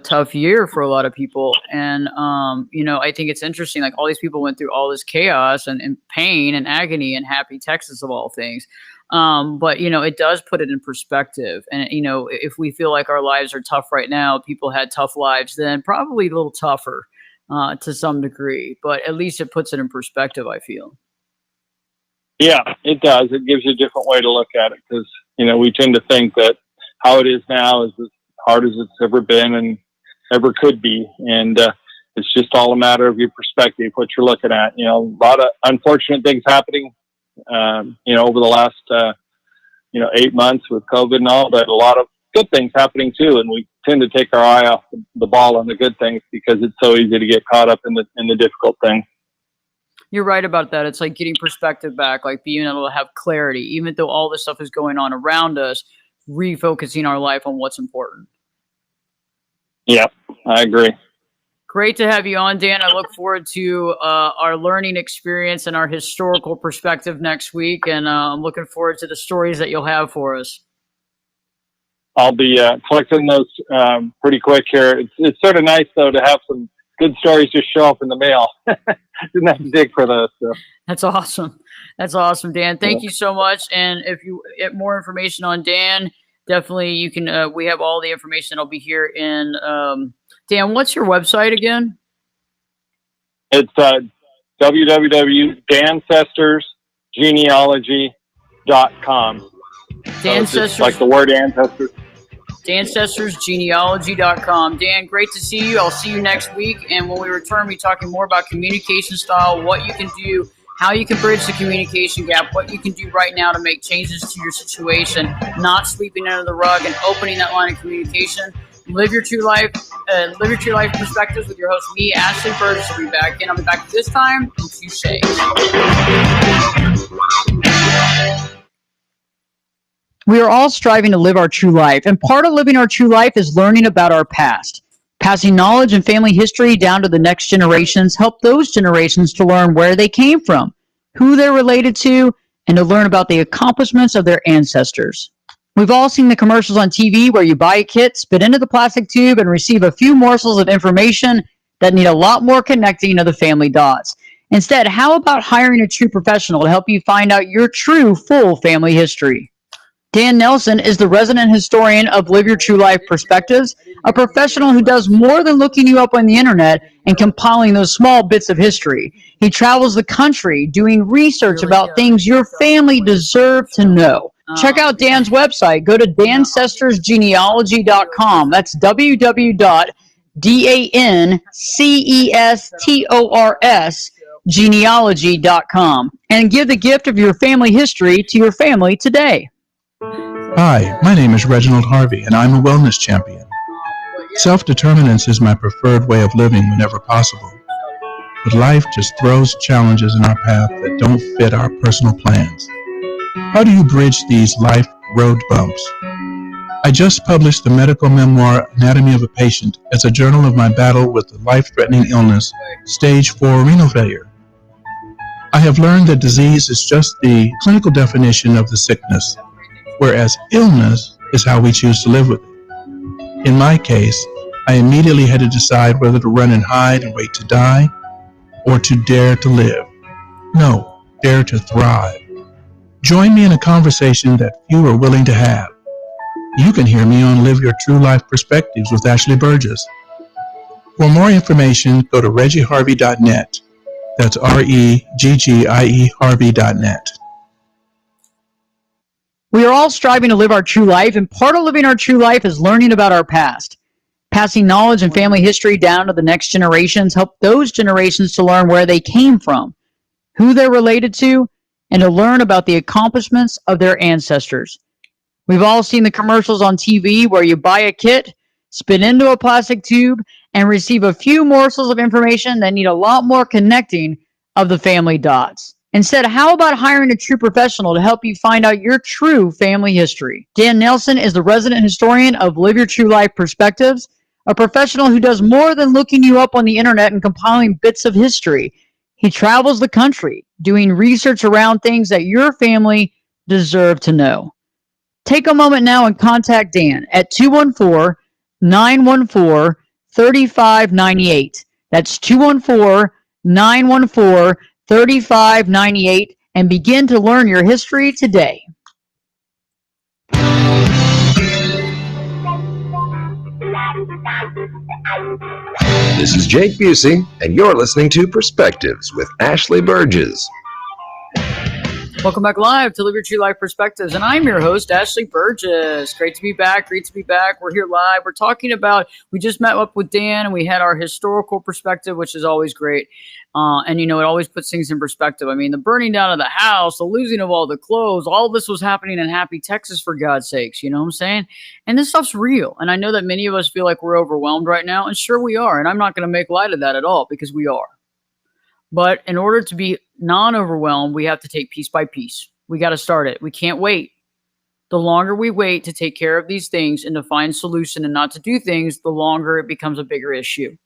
tough year for a lot of people. And, I think it's interesting, like all these people went through all this chaos and pain and agony in Happy, Texas, of all things. But, it does put it in perspective. And, if we feel like our lives are tough right now, people had tough lives then, probably a little tougher to some degree. But at least it puts it in perspective, I feel. Yeah, it does. It gives you a different way to look at it, because, we tend to think that how it is now is as hard as it's ever been and ever could be. And it's just all a matter of your perspective, what you're looking at. A lot of unfortunate things happening, over the last, 8 months with COVID and all, but a lot of good things happening too. And we tend to take our eye off the ball on the good things, because it's so easy to get caught up in the difficult things. You're right about that. It's like getting perspective back, like being able to have clarity, even though all this stuff is going on around us, refocusing our life on what's important. Yeah, I agree. Great to have you on, Dan. I look forward to our learning experience and our historical perspective next week. And I'm looking forward to the stories that you'll have for us. I'll be collecting those pretty quick here. It's sort of nice, though, to have some good stories just show up in the mail. Didn't have to dig for those. So. That's awesome. That's awesome, Dan. Thank you so much. And if you get more information on Dan, definitely you can. We have all the information that'll be here in. Dan, what's your website again? It's www.dancestorsgenealogy.com. Dancestors, like the word ancestors. Dancestorsgenealogy.com. Dan, great to see you. I'll see you next week. And when we return, we'll be talking more about communication style, what you can do, how you can bridge the communication gap, what you can do right now to make changes to your situation, not sweeping under the rug and opening that line of communication. Live your true life perspectives with your host, me, Ashley Berges. Will be back in. I'll be back this time in 2 shakes. We are all striving to live our true life, and part of living our true life is learning about our past. Passing knowledge and family history down to the next generations help those generations to learn where they came from, who they're related to, and to learn about the accomplishments of their ancestors. We've all seen the commercials on TV where you buy a kit, spit into the plastic tube, and receive a few morsels of information that need a lot more connecting of the family dots. Instead, how about hiring a true professional to help you find out your true, full family history? Dan Nelson is the resident historian of Live Your True Life Perspectives, a professional who does more than looking you up on the internet and compiling those small bits of history. He travels the country doing research about things your family deserve to know. Check out Dan's website. Go to dancestorsgenealogy.com. That's www.dancestors genealogy.com. And give the gift of your family history to your family today. Hi, my name is Reginald Harvey, and I'm a wellness champion. Self-determinance is my preferred way of living whenever possible. But life just throws challenges in our path that don't fit our personal plans. How do you bridge these life road bumps? I just published the medical memoir Anatomy of a Patient as a journal of my battle with the life-threatening illness, stage 4 renal failure. I have learned that disease is just the clinical definition of the sickness, whereas illness is how we choose to live with it. In my case, I immediately had to decide whether to run and hide and wait to die, or to dare to live. No, dare to thrive. Join me in a conversation that few are willing to have. You can hear me on Live Your True Life Perspectives with Ashley Berges. For more information, go to reggieharvey.net. That's REGGIE Harvey.net. We are all striving to live our true life, and part of living our true life is learning about our past. Passing knowledge and family history down to the next generations help those generations to learn where they came from, who they're related to, and to learn about the accomplishments of their ancestors. We've all seen the commercials on TV where you buy a kit, spit into a plastic tube, and receive a few morsels of information that need a lot more connecting of the family dots. Instead, how about hiring a true professional to help you find out your true family history? Dan Nelson is the resident historian of Live Your True Life Perspectives, a professional who does more than looking you up on the internet and compiling bits of history. He travels the country doing research around things that your family deserve to know. Take a moment now and contact Dan at 214-914-3598. That's 214-914-3598 and begin to learn your history today. This is Jake Busey, and you're listening to Perspectives with Ashley Berges. Welcome back live to Live Your True Life Perspectives, and I'm your host, Ashley Berges. Great to be back. We're here live. We're talking about, we just met up with Dan, and we had our historical perspective, which is always great. And, it always puts things in perspective. I mean, the burning down of the house, the losing of all the clothes, all this was happening in Happy, Texas, for God's sakes. You know what I'm saying? And this stuff's real. And I know that many of us feel like we're overwhelmed right now, and sure we are. And I'm not going to make light of that at all, because we are. But in order to be non-overwhelmed, we have to take piece by piece. We got to start it. We can't wait. The longer we wait to take care of these things and to find solution and not to do things, the longer it becomes a bigger issue.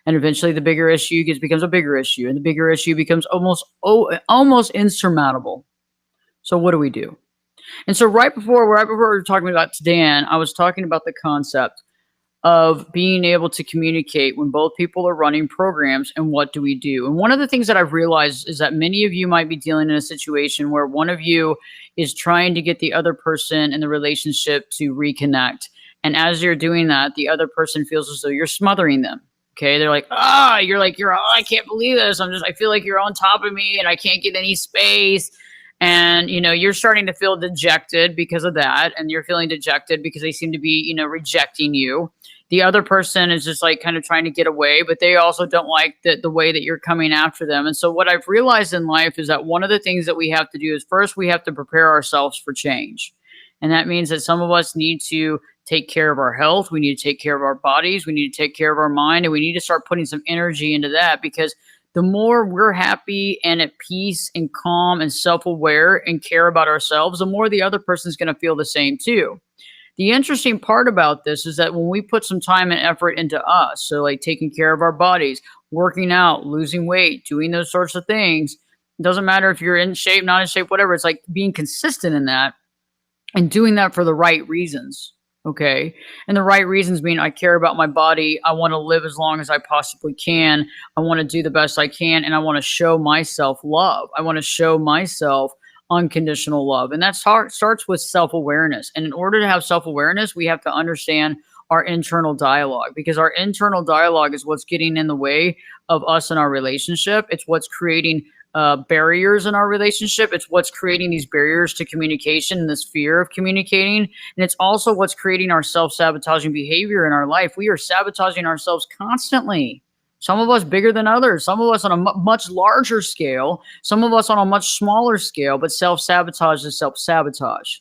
And eventually the bigger issue becomes a bigger issue, and the bigger issue becomes almost insurmountable. So what do we do? And so right before we were talking about to Dan, I was talking about the concept of being able to communicate when both people are running programs, and what do we do? And one of the things that I've realized is that many of you might be dealing in a situation where one of you is trying to get the other person in the relationship to reconnect. And as you're doing that, the other person feels as though you're smothering them. Okay. They're like, I can't believe this. I feel like you're on top of me and I can't get any space. And, you're starting to feel dejected because of that. And you're feeling dejected because they seem to be, rejecting you. The other person is just like kind of trying to get away, but they also don't like the way that you're coming after them. And so what I've realized in life is that one of the things that we have to do is first we have to prepare ourselves for change. And that means that some of us need to take care of our health. We need to take care of our bodies. We need to take care of our mind. And we need to start putting some energy into that, because the more we're happy and at peace and calm and self-aware and care about ourselves, the more the other person's going to feel the same too. The interesting part about this is that when we put some time and effort into us, so like taking care of our bodies, working out, losing weight, doing those sorts of things, it doesn't matter if you're in shape, not in shape, whatever. It's like being consistent in that and doing that for the right reasons. Okay. And the right reasons mean I care about my body. I want to live as long as I possibly can. I want to do the best I can. And I want to show myself love. I want to show myself unconditional love. And that starts with self-awareness. And in order to have self-awareness, we have to understand our internal dialogue, because our internal dialogue is what's getting in the way of us in our relationship. It's what's creating barriers in our relationship. It's what's creating these barriers to communication and this fear of communicating. And it's also what's creating our self-sabotaging behavior in our life. We are sabotaging ourselves constantly. Some of us bigger than others, some of us on a much larger scale, some of us on a much smaller scale, but self-sabotage is self-sabotage.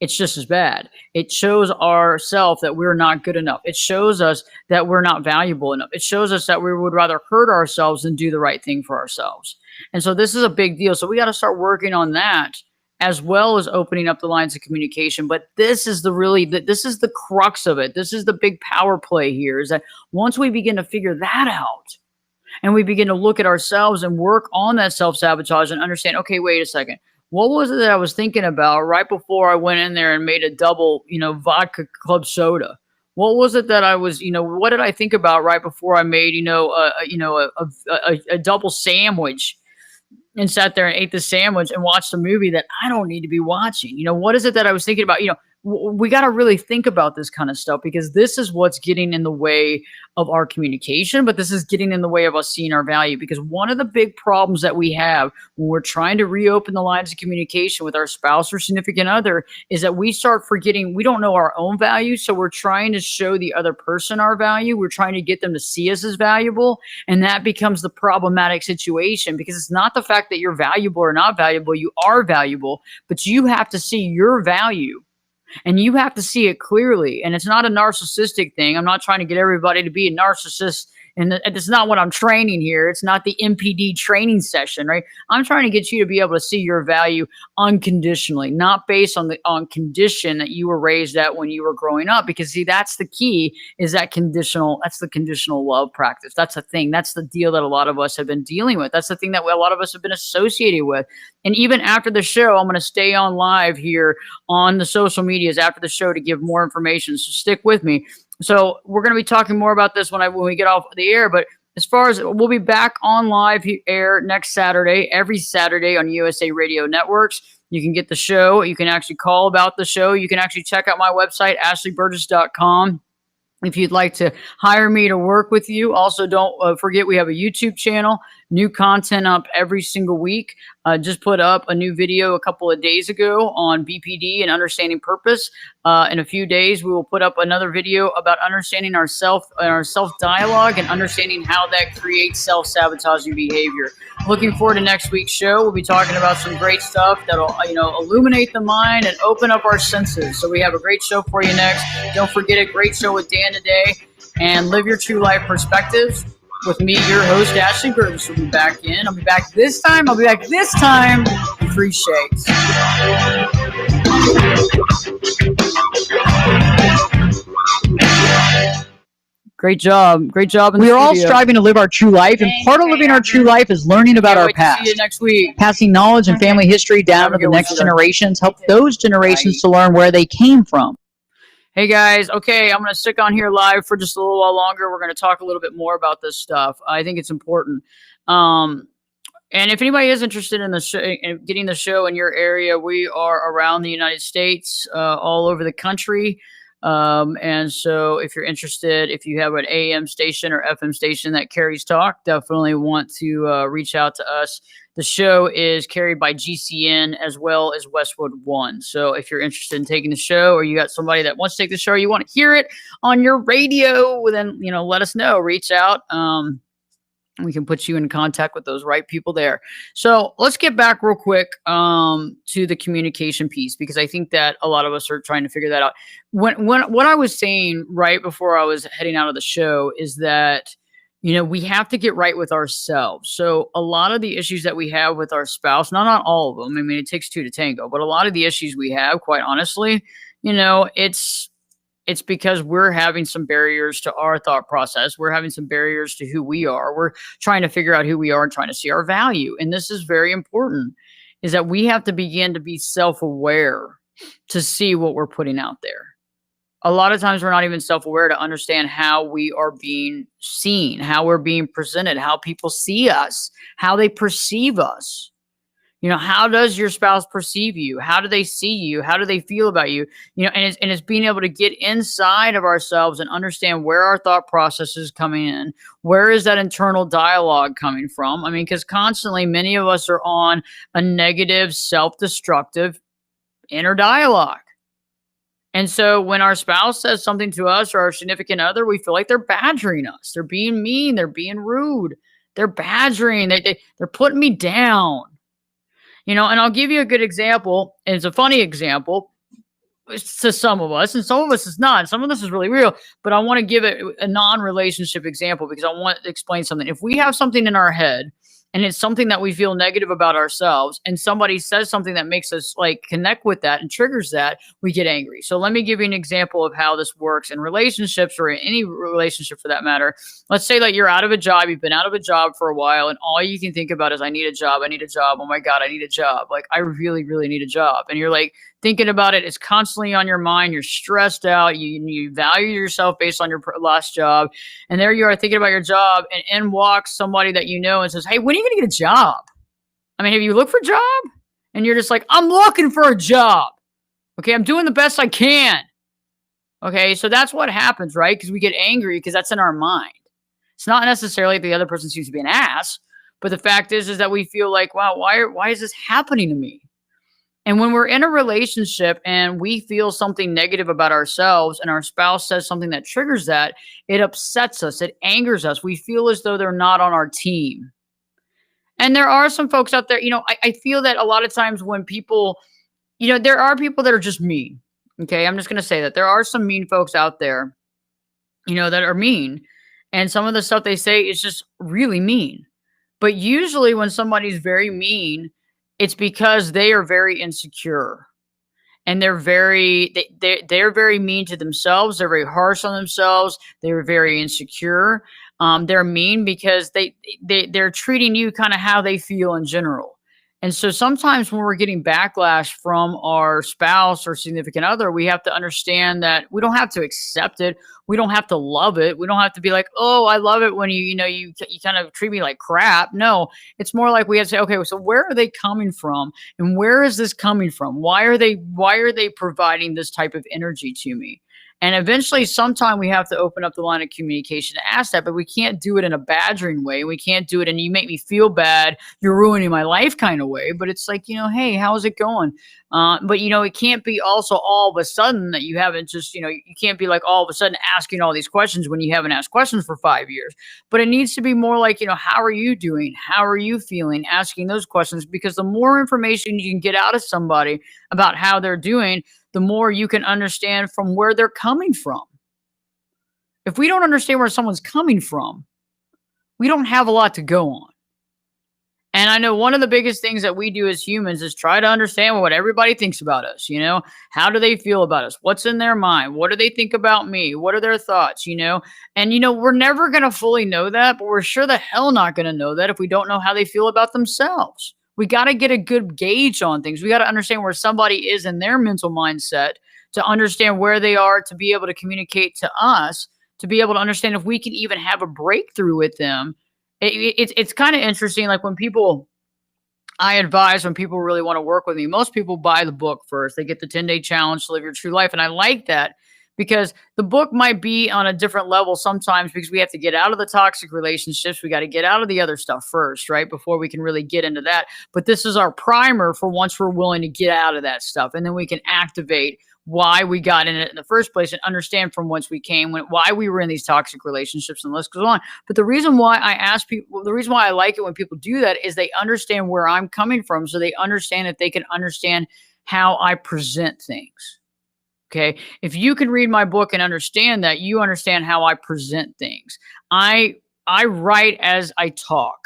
It's just as bad. It shows ourselves that we're not good enough. It shows us that we're not valuable enough. It shows us that we would rather hurt ourselves than do the right thing for ourselves. And so this is a big deal. So we got to start working on that, as well as opening up the lines of communication. But this is this is the crux of it. This is the big power play here, is that once we begin to figure that out, And we begin to look at ourselves and work on that self-sabotage and understand, okay, wait a second. What was it that I was thinking about right before I went in there and made a double, vodka club soda? What was it that I was, what did I think about right before I made, a double sandwich and sat there and ate the sandwich and watched a movie that I don't need to be watching? What is it that I was thinking about? We got to really think about this kind of stuff, because this is what's getting in the way of our communication, but this is getting in the way of us seeing our value. Because one of the big problems that we have when we're trying to reopen the lines of communication with our spouse or significant other is that we start forgetting we don't know our own value. So we're trying to show the other person our value. We're trying to get them to see us as valuable. And that becomes the problematic situation, because it's not the fact that you're valuable or not valuable. You are valuable, but you have to see your value. And you have to see it clearly. And it's not a narcissistic thing. I'm not trying to get everybody to be a narcissist. And it's not what I'm training here. It's not the MPD training session, right? I'm trying to get you to be able to see your value unconditionally, not based on condition that you were raised at when you were growing up. Because see, that's the key, is that's the conditional love practice. That's the thing. That's the deal that a lot of us have been dealing with. That's the thing that a lot of us have been associated with. And even after the show, I'm going to stay on live here on the social medias after the show to give more information. So stick with me. So we're going to be talking more about this when we get off the air. But as far as we'll be back on live air next Saturday, every Saturday on USA Radio Networks. You can get the show. You can actually call about the show. You can actually check out my website, ashleyberges.com. If you'd like to hire me to work with you. Also, don't forget we have a YouTube channel, new content up every single week. Just put up a new video a couple of days ago on BPD and understanding purpose. In a few days, we will put up another video about understanding our self-dialogue and understanding how that creates self-sabotaging behavior. Looking forward to next week's show. We'll be talking about some great stuff that'll, illuminate the mind and open up our senses. So we have a great show for you next. Don't forget a great show with Dan today, and live your true life perspectives with me, your host, Ashley Berges. Will be back in. I'll be back this time with 3 shakes. Great job. We are all striving to live our true life, and part of living our true life is learning about our past. See you next week. Passing knowledge and family history down to the next generations, help those generations to learn where they came from. Hey guys, okay, I'm going to stick on here live for just a little while longer. We're going to talk a little bit more about this stuff. I think it's important. And if anybody is interested in in getting the show in your area, we are around the United States, all over the country. And so if you're interested, if you have an AM station or FM station that carries talk, definitely want to reach out to us. The show is carried by GCN as well as Westwood One. So if you're interested in taking the show, or you got somebody that wants to take the show, or you want to hear it on your radio, then, let us know, reach out. We can put you in contact with those right people there. So let's get back real quick to the communication piece, because I think that a lot of us are trying to figure that out. What I was saying right before I was heading out of the show is that, we have to get right with ourselves. So a lot of the issues that we have with our spouse, not all of them. I mean, it takes 2 to tango, but a lot of the issues we have, quite honestly, it's because we're having some barriers to our thought process. We're having some barriers to who we are. We're trying to figure out who we are and trying to see our value. And this is very important, is that we have to begin to be self-aware to see what we're putting out there. A lot of times we're not even self-aware to understand how we are being seen, how we're being presented, how people see us, how they perceive us. How does your spouse perceive you? How do they see you? How do they feel about you? And it's being able to get inside of ourselves and understand where our thought process is coming in. Where is that internal dialogue coming from? I mean, because constantly many of us are on a negative, self-destructive inner dialogue. And so when our spouse says something to us or our significant other, we feel like they're badgering us. They're being mean. They're being rude. They're badgering. They're putting me down. And I'll give you a good example. And it's a funny example to some of us, and some of us is not. Some of this is really real, but I want to give it a non-relationship example because I want to explain something. If we have something in our head and it's something that we feel negative about ourselves, and somebody says something that makes us like connect with that and triggers that, we get angry. So let me give you an example of how this works in relationships, or in any relationship for that matter. Let's say that you're out of a job, you've been out of a job for a while, and all you can think about is, I need a job, I need a job, oh my God, I need a job. Like, I really, really need a job. And you're like thinking about it, it's constantly on your mind, you're stressed out, you value yourself based on your last job, and there you are thinking about your job, and in walks somebody that you know and says, hey, when are you going to get a job? I mean, have you looked for a job? And you're just like, I'm looking for a job. Okay, I'm doing the best I can. Okay, so that's what happens, right? Because we get angry because that's in our mind. It's not necessarily the other person seems to be an ass, but the fact is that we feel like, wow, why is this happening to me? And when we're in a relationship and we feel something negative about ourselves and our spouse says something that triggers that, it upsets us, it angers us. We feel as though they're not on our team. And there are some folks out there, I feel that a lot of times when people, there are people that are just mean. Okay, I'm just going to say that there are some mean folks out there, that are mean. And some of the stuff they say is just really mean. But usually when somebody's very mean, it's because they are very insecure. And they're very mean to themselves. They're very harsh on themselves. They're very insecure. They're mean because they're treating you kind of how they feel in general. And so sometimes when we're getting backlash from our spouse or significant other, we have to understand that we don't have to accept it. We don't have to love it. We don't have to be like, oh, I love it when you kind of treat me like crap. No, it's more like we have to say, okay, so where are they coming from? And where is this coming from? Why are they providing this type of energy to me? And eventually, sometime we have to open up the line of communication to ask that, but we can't do it in a badgering way. We can't do it in, you make me feel bad, you're ruining my life kind of way. But it's like, hey, how's it going? But, it can't be also all of a sudden that you haven't just, you can't be like all of a sudden asking all these questions when you haven't asked questions for 5 years. But it needs to be more like, how are you doing? How are you feeling? Asking those questions, because the more information you can get out of somebody about how they're doing, the more you can understand from where they're coming from. If we don't understand where someone's coming from, we don't have a lot to go on. And I know one of the biggest things that we do as humans is try to understand what everybody thinks about us. How do they feel about us? What's in their mind? What do they think about me? What are their thoughts? And we're never going to fully know that, but we're sure the hell not going to know that if we don't know how they feel about themselves. We got to get a good gauge on things. We got to understand where somebody is in their mental mindset to understand where they are, to be able to communicate to us, to be able to understand if we can even have a breakthrough with them. It's kind of interesting. Like I advise when people really want to work with me, most people buy the book first. They get the 10-day challenge to live your true life. And I like that because the book might be on a different level sometimes because we have to get out of the toxic relationships. We got to get out of the other stuff first, right? Before we can really get into that. But this is our primer for once we're willing to get out of that stuff. And then we can activate why we got in it in the first place and understand from whence we came, why we were in these toxic relationships, and the list goes on. But the reason why I ask people, the reason why I like it when people do that is they understand where I'm coming from. So they understand if they can understand how I present things. Okay. If you can read my book and understand that, you understand how I present things. I write as I talk.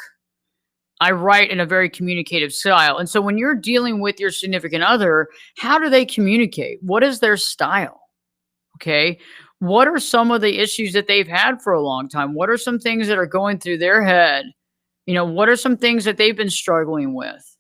I write in a very communicative style. And so when you're dealing with your significant other, how do they communicate? What is their style? Okay. What are some of the issues that they've had for a long time? What are some things that are going through their head? What are some things that they've been struggling with?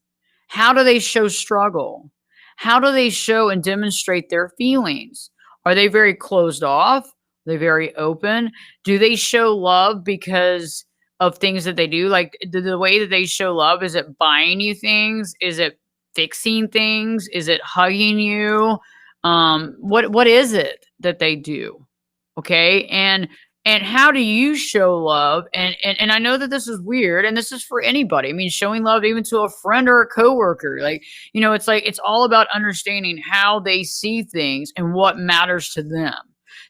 How do they show struggle? How do they show and demonstrate their feelings? Are they very closed off? Are they very open? Do they show love because of things that they do? Like the way that they show love, is it buying you things? Is it fixing things? Is it hugging you? What is it that they do? Okay. And how do you show love? And I know that this is weird, and this is for anybody. I mean, showing love even to a friend or a coworker, it's all about understanding how they see things and what matters to them.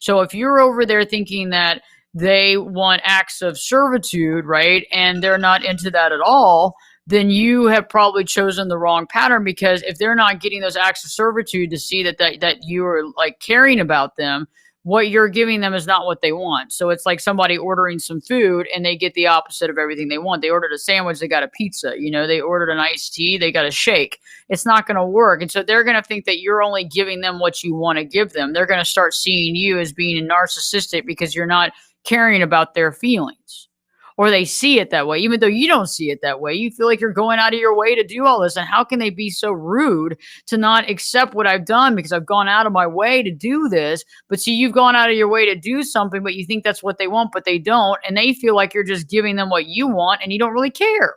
So if you're over there thinking that they want acts of servitude, right, and they're not into that at all, then you have probably chosen the wrong pattern, because if they're not getting those acts of servitude to see that you are like caring about them, what you're giving them is not what they want. So it's like somebody ordering some food and they get the opposite of everything they want. They ordered a sandwich, they got a pizza. They ordered an iced tea, they got a shake. It's not going to work. And so they're going to think that you're only giving them what you want to give them. They're going to start seeing you as being narcissistic because you're not caring about their feelings. Or they see it that way, even though you don't see it that way. You feel like you're going out of your way to do all this. And how can they be so rude to not accept what I've done because I've gone out of my way to do this? But see, you've gone out of your way to do something, but you think that's what they want, but they don't. And they feel like you're just giving them what you want and you don't really care.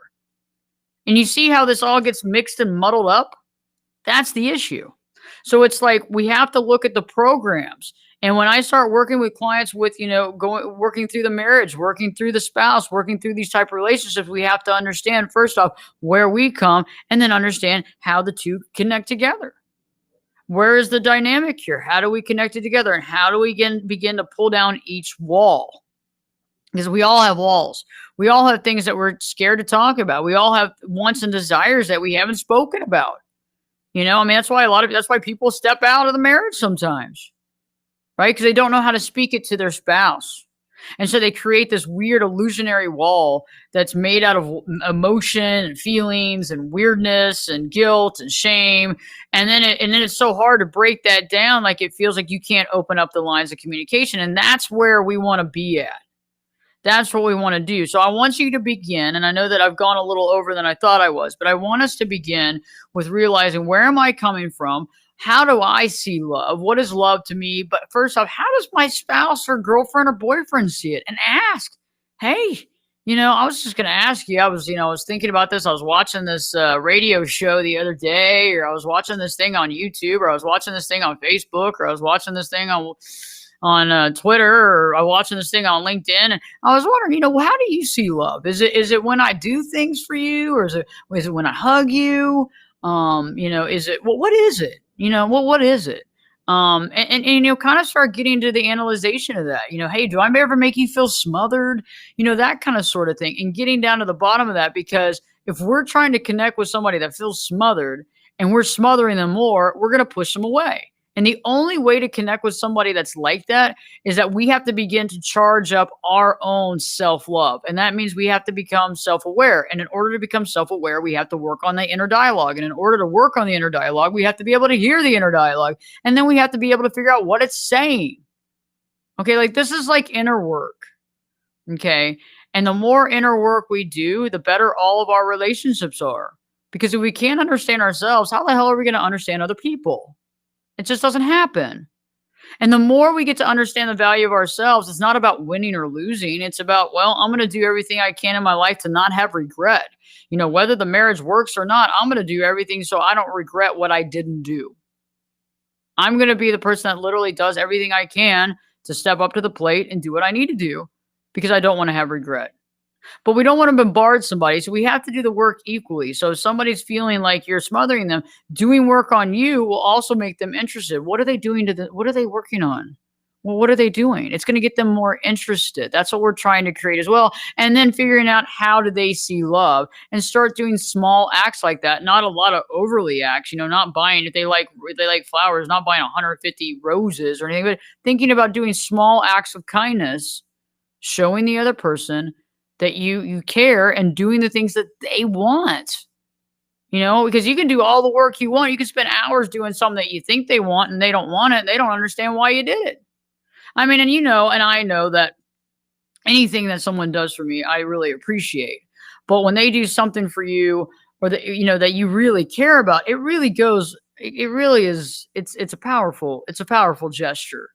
And you see how this all gets mixed and muddled up? That's the issue. So it's like we have to look at the programs. And when I start working with clients with, working through the marriage, working through the spouse, working through these type of relationships, we have to understand, first off, where we come, and then understand how the two connect together. Where is the dynamic here? How do we connect it together? And how do we begin to pull down each wall? Because we all have walls. We all have things that we're scared to talk about. We all have wants and desires that we haven't spoken about. That's why people step out of the marriage sometimes. Right? Because they don't know how to speak it to their spouse. And so they create this weird illusionary wall that's made out of emotion and feelings and weirdness and guilt and shame. And then it's so hard to break that down. Like it feels like you can't open up the lines of communication. And that's where we want to be at. That's what we want to do. So I want you to begin, and I know that I've gone a little over than I thought I was, but I want us to begin with realizing, where am I coming from? How do I see love? What is love to me? But first off, how does my spouse or girlfriend or boyfriend see it? And ask, hey, I was just going to ask you, I was thinking about this. I was watching this radio show the other day, or I was watching this thing on YouTube, or I was watching this thing on Facebook, or I was watching this thing on Twitter, or I was watching this thing on LinkedIn. And I was wondering, how do you see love? Is it when I do things for you, or is it when I hug you? Is it, what is it? What is it? And kind of start getting into the analyzation of that. Hey, do I ever make you feel smothered? That kind of sort of thing, and getting down to the bottom of that, because if we're trying to connect with somebody that feels smothered and we're smothering them more, we're going to push them away. And the only way to connect with somebody that's like that is that we have to begin to charge up our own self-love. And that means we have to become self-aware. And in order to become self-aware, we have to work on the inner dialogue. And in order to work on the inner dialogue, we have to be able to hear the inner dialogue. And then we have to be able to figure out what it's saying. Okay, like this is like inner work. Okay. And the more inner work we do, the better all of our relationships are. Because if we can't understand ourselves, how the hell are we going to understand other people? It just doesn't happen. And the more we get to understand the value of ourselves, it's not about winning or losing. It's about, I'm going to do everything I can in my life to not have regret. Whether the marriage works or not, I'm going to do everything so I don't regret what I didn't do. I'm going to be the person that literally does everything I can to step up to the plate and do what I need to do, because I don't want to have regret. But we don't want to bombard somebody, so we have to do the work equally. So if somebody's feeling like you're smothering them, doing work on you will also make them interested. What are they doing what are they working on? Well, what are they doing? It's going to get them more interested. That's what we're trying to create as well. And then figuring out, how do they see love, and start doing small acts like that. Not a lot of overly acts, not buying, if they like flowers, not buying 150 roses or anything, but thinking about doing small acts of kindness, showing the other person that you care, and doing the things that they want, because you can do all the work you want. You can spend hours doing something that you think they want, and they don't want it. And they don't understand why you did it. And I know that anything that someone does for me, I really appreciate. But when they do something for you, or that, that you really care about, it really is, it's a powerful gesture.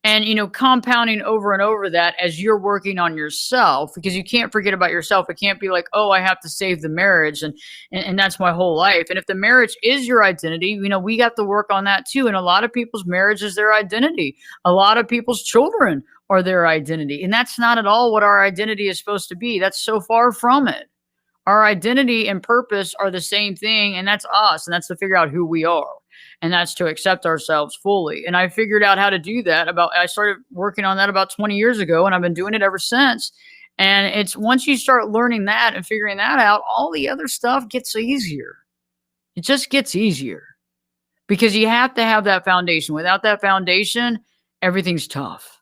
And, compounding over and over that as you're working on yourself, because you can't forget about yourself. It can't be like, oh, I have to save the marriage, and that's my whole life. And if the marriage is your identity, we got to work on that too. And a lot of people's marriage is their identity. A lot of people's children are their identity. And that's not at all what our identity is supposed to be. That's so far from it. Our identity and purpose are the same thing, and that's us. And that's to figure out who we are. And that's to accept ourselves fully. And I figured out how to do that I started working on that about 20 years ago, and I've been doing it ever since. And it's once you start learning that and figuring that out, all the other stuff gets easier. It just gets easier, because you have to have that foundation. Without that foundation, everything's tough.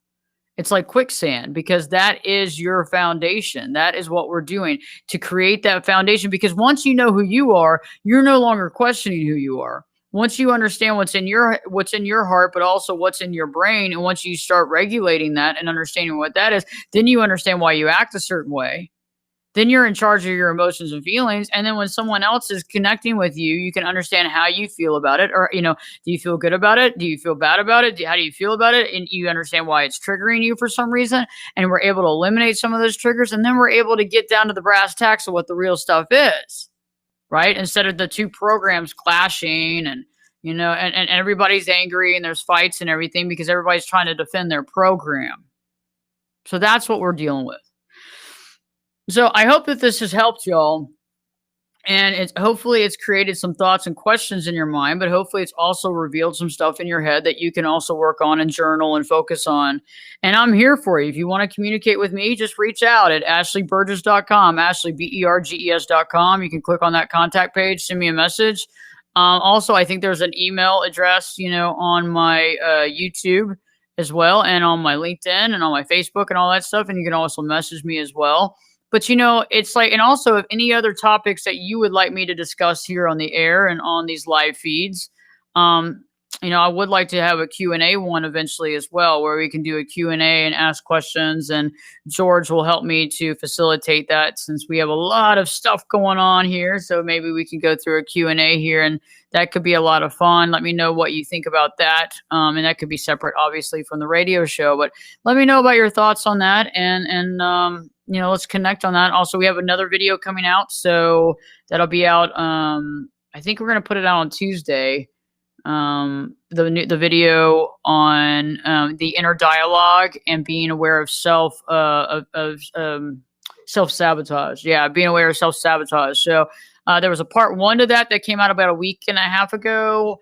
It's like quicksand because that is your foundation. That is what we're doing to create that foundation. Because once you know who you are, you're no longer questioning who you are. Once you understand what's in your heart, but also what's in your brain, and once you start regulating that and understanding what that is, then you understand why you act a certain way. Then you're in charge of your emotions and feelings. And then when someone else is connecting with you, you can understand how you feel about it. Or, do you feel good about it? Do you feel bad about it? How do you feel about it? And you understand why it's triggering you for some reason. And we're able to eliminate some of those triggers. And then we're able to get down to the brass tacks of what the real stuff is, right? Instead of the two programs clashing and, and everybody's angry and there's fights and everything because everybody's trying to defend their program. So that's what we're dealing with. So I hope that this has helped y'all, and hopefully it's created some thoughts and questions in your mind, but hopefully it's also revealed some stuff in your head that you can also work on and journal and focus on. And I'm here for you. If you want to communicate with me, just reach out at ashleyberges.com, Ashley, BERGES.com. You can click on that contact page, send me a message. Also, I think there's an email address, on my YouTube as well, and on my LinkedIn and on my Facebook and all that stuff. And you can also message me as well. But, it's like, and also if any other topics that you would like me to discuss here on the air and on these live feeds, I would like to have a Q&A one eventually as well, where we can do a Q&A and ask questions. And George will help me to facilitate that since we have a lot of stuff going on here. So maybe we can go through a Q&A here, and that could be a lot of fun. Let me know what you think about that. And that could be separate, obviously, from the radio show. But let me know about your thoughts on that. And let's connect on that. Also, we have another video coming out. So that'll be out. I think we're going to put it out on Tuesday. The video on the inner dialogue and being aware of self-sabotage. Yeah, being aware of self-sabotage. So there was a part 1 to that came out about a week and a half ago.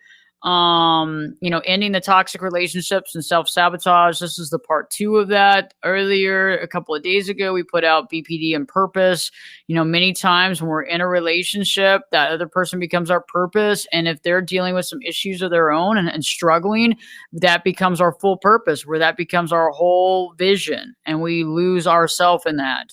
Ending the toxic relationships and self-sabotage. This is the part 2 of that. Earlier, a couple of days ago, we put out BPD and purpose. Many times when we're in a relationship, that other person becomes our purpose. And if they're dealing with some issues of their own and struggling, that becomes our full purpose, where that becomes our whole vision. And we lose ourselves in that.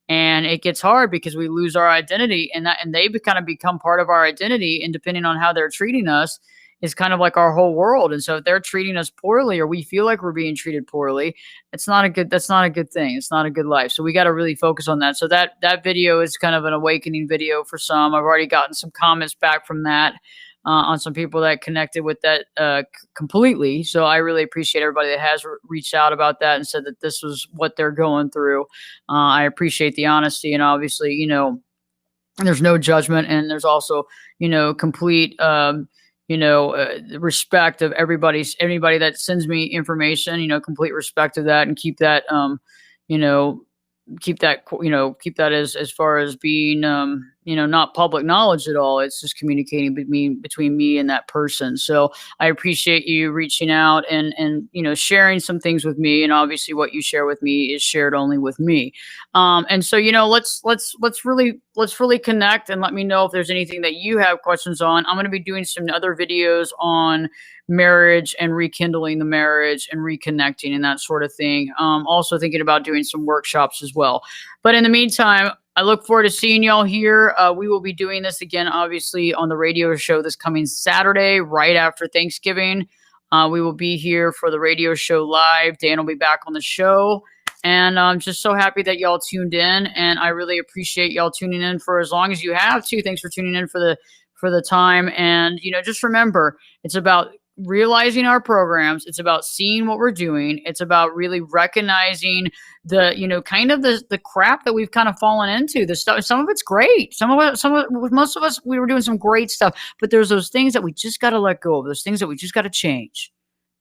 And it gets hard because we lose our identity, and they kind of become part of our identity. And depending on how they're treating us, is kind of like our whole world. And so if they're treating us poorly, or we feel like we're being treated poorly, that's not a good thing. It's not a good life. So we got to really focus on that. So that video is kind of an awakening video for some. I've already gotten some comments back from that on some people that connected with that completely. So I really appreciate everybody that has reached out about that and said that this was what they're going through. I appreciate the honesty, and obviously, there's no judgment, and there's also, complete, respect of anybody that sends me information, complete respect of that, and keep that, keep that as far as being, not public knowledge at all. It's just communicating between me and that person. So I appreciate you reaching out and sharing some things with me. And obviously what you share with me is shared only with me. And so, let's really connect, and let me know if there's anything that you have questions on. I'm going to be doing some other videos on marriage and rekindling the marriage and reconnecting and that sort of thing. Also thinking about doing some workshops as well. But in the meantime, I look forward to seeing y'all here. We will be doing this again, obviously, on the radio show this coming Saturday, right after Thanksgiving. We will be here for the radio show live. Dan will be back on the show. And I'm just so happy that y'all tuned in. And I really appreciate y'all tuning in for as long as you have to. Thanks for tuning in for the time. And, just remember, it's about realizing our programs. It's about seeing what we're doing. It's about really recognizing the, kind of the crap that we've kind of fallen into. The stuff, some of it's great. Most of us, we were doing some great stuff, but there's those things that we just got to let go of, those things that we just got to change.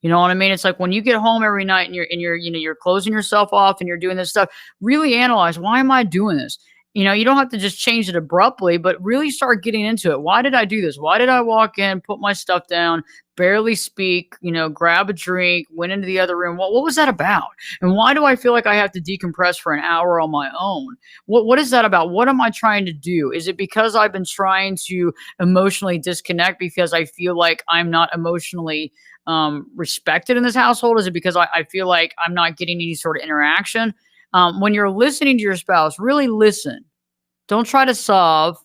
You know what I mean? It's like when you get home every night and you're closing yourself off and you're doing this stuff, really analyze, why am I doing this? You don't have to just change it abruptly, but really start getting into it. Why did I do this? Why did I walk in, put my stuff down, barely speak, grab a drink, went into the other room? What was that about? And why do I feel like I have to decompress for an hour on my own? What is that about? What am I trying to do? Is it because I've been trying to emotionally disconnect because I feel like I'm not emotionally respected in this household? Is it because I feel like I'm not getting any sort of interaction? When you're listening to your spouse, really listen. Don't try to solve,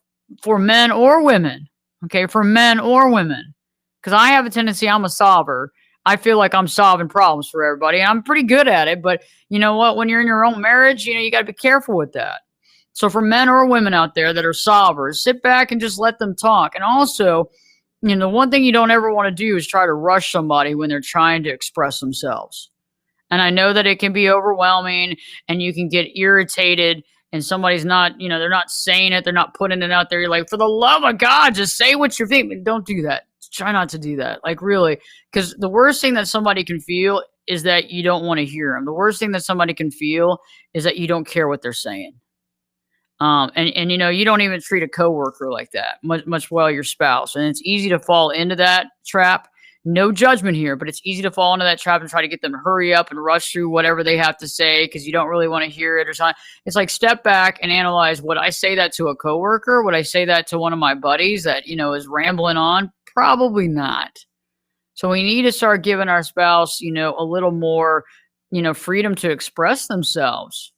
for men or women. Okay, for men or women. Because I have a tendency, I'm a solver. I feel like I'm solving problems for everybody. And I'm pretty good at it. But you know what? When you're in your own marriage, you got to be careful with that. So for men or women out there that are solvers, sit back and just let them talk. And also, the one thing you don't ever want to do is try to rush somebody when they're trying to express themselves. And I know that it can be overwhelming and you can get irritated and somebody's not, they're not saying it. They're not putting it out there. You're like, for the love of God, just say what you're thinking. Don't do that. Try not to do that. Like, really, because the worst thing that somebody can feel is that you don't want to hear them. The worst thing that somebody can feel is that you don't care what they're saying. And you don't even treat a coworker like that, much well your spouse. And it's easy to fall into that trap. No judgment here, but it's easy to fall into that trap and try to get them to hurry up and rush through whatever they have to say because you don't really want to hear it or something. It's like, step back and analyze, would I say that to a coworker? Would I say that to one of my buddies that, is rambling on? Probably not. So we need to start giving our spouse, a little more, freedom to express themselves.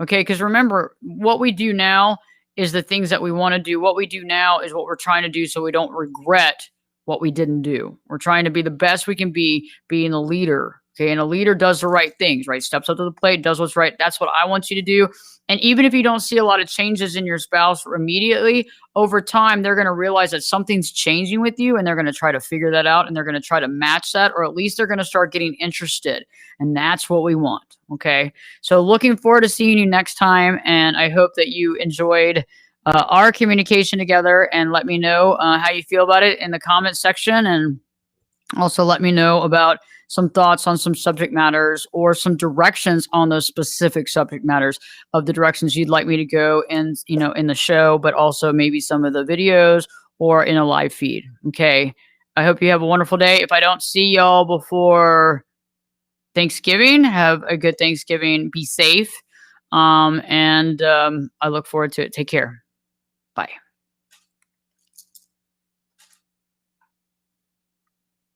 Okay, because remember, what we do now is the things that we want to do. What we do now is what we're trying to do so we don't regret what we didn't do. We're trying to be the best we can be, being a leader. Okay, and a leader does the right things, right? Steps up to the plate, does what's right. That's what I want you to do. And even if you don't see a lot of changes in your spouse immediately, over time, they're going to realize that something's changing with you and they're going to try to figure that out and they're going to try to match that, or at least they're going to start getting interested. And that's what we want. Okay. So looking forward to seeing you next time. And I hope that you enjoyed our communication together, and let me know how you feel about it in the comment section. And also let me know about some thoughts on some subject matters or some directions on those specific subject matters of the directions you'd like me to go in, in the show, but also maybe some of the videos or in a live feed. Okay. I hope you have a wonderful day. If I don't see y'all before Thanksgiving, have a good Thanksgiving. Be safe. I look forward to it. Take care. Bye.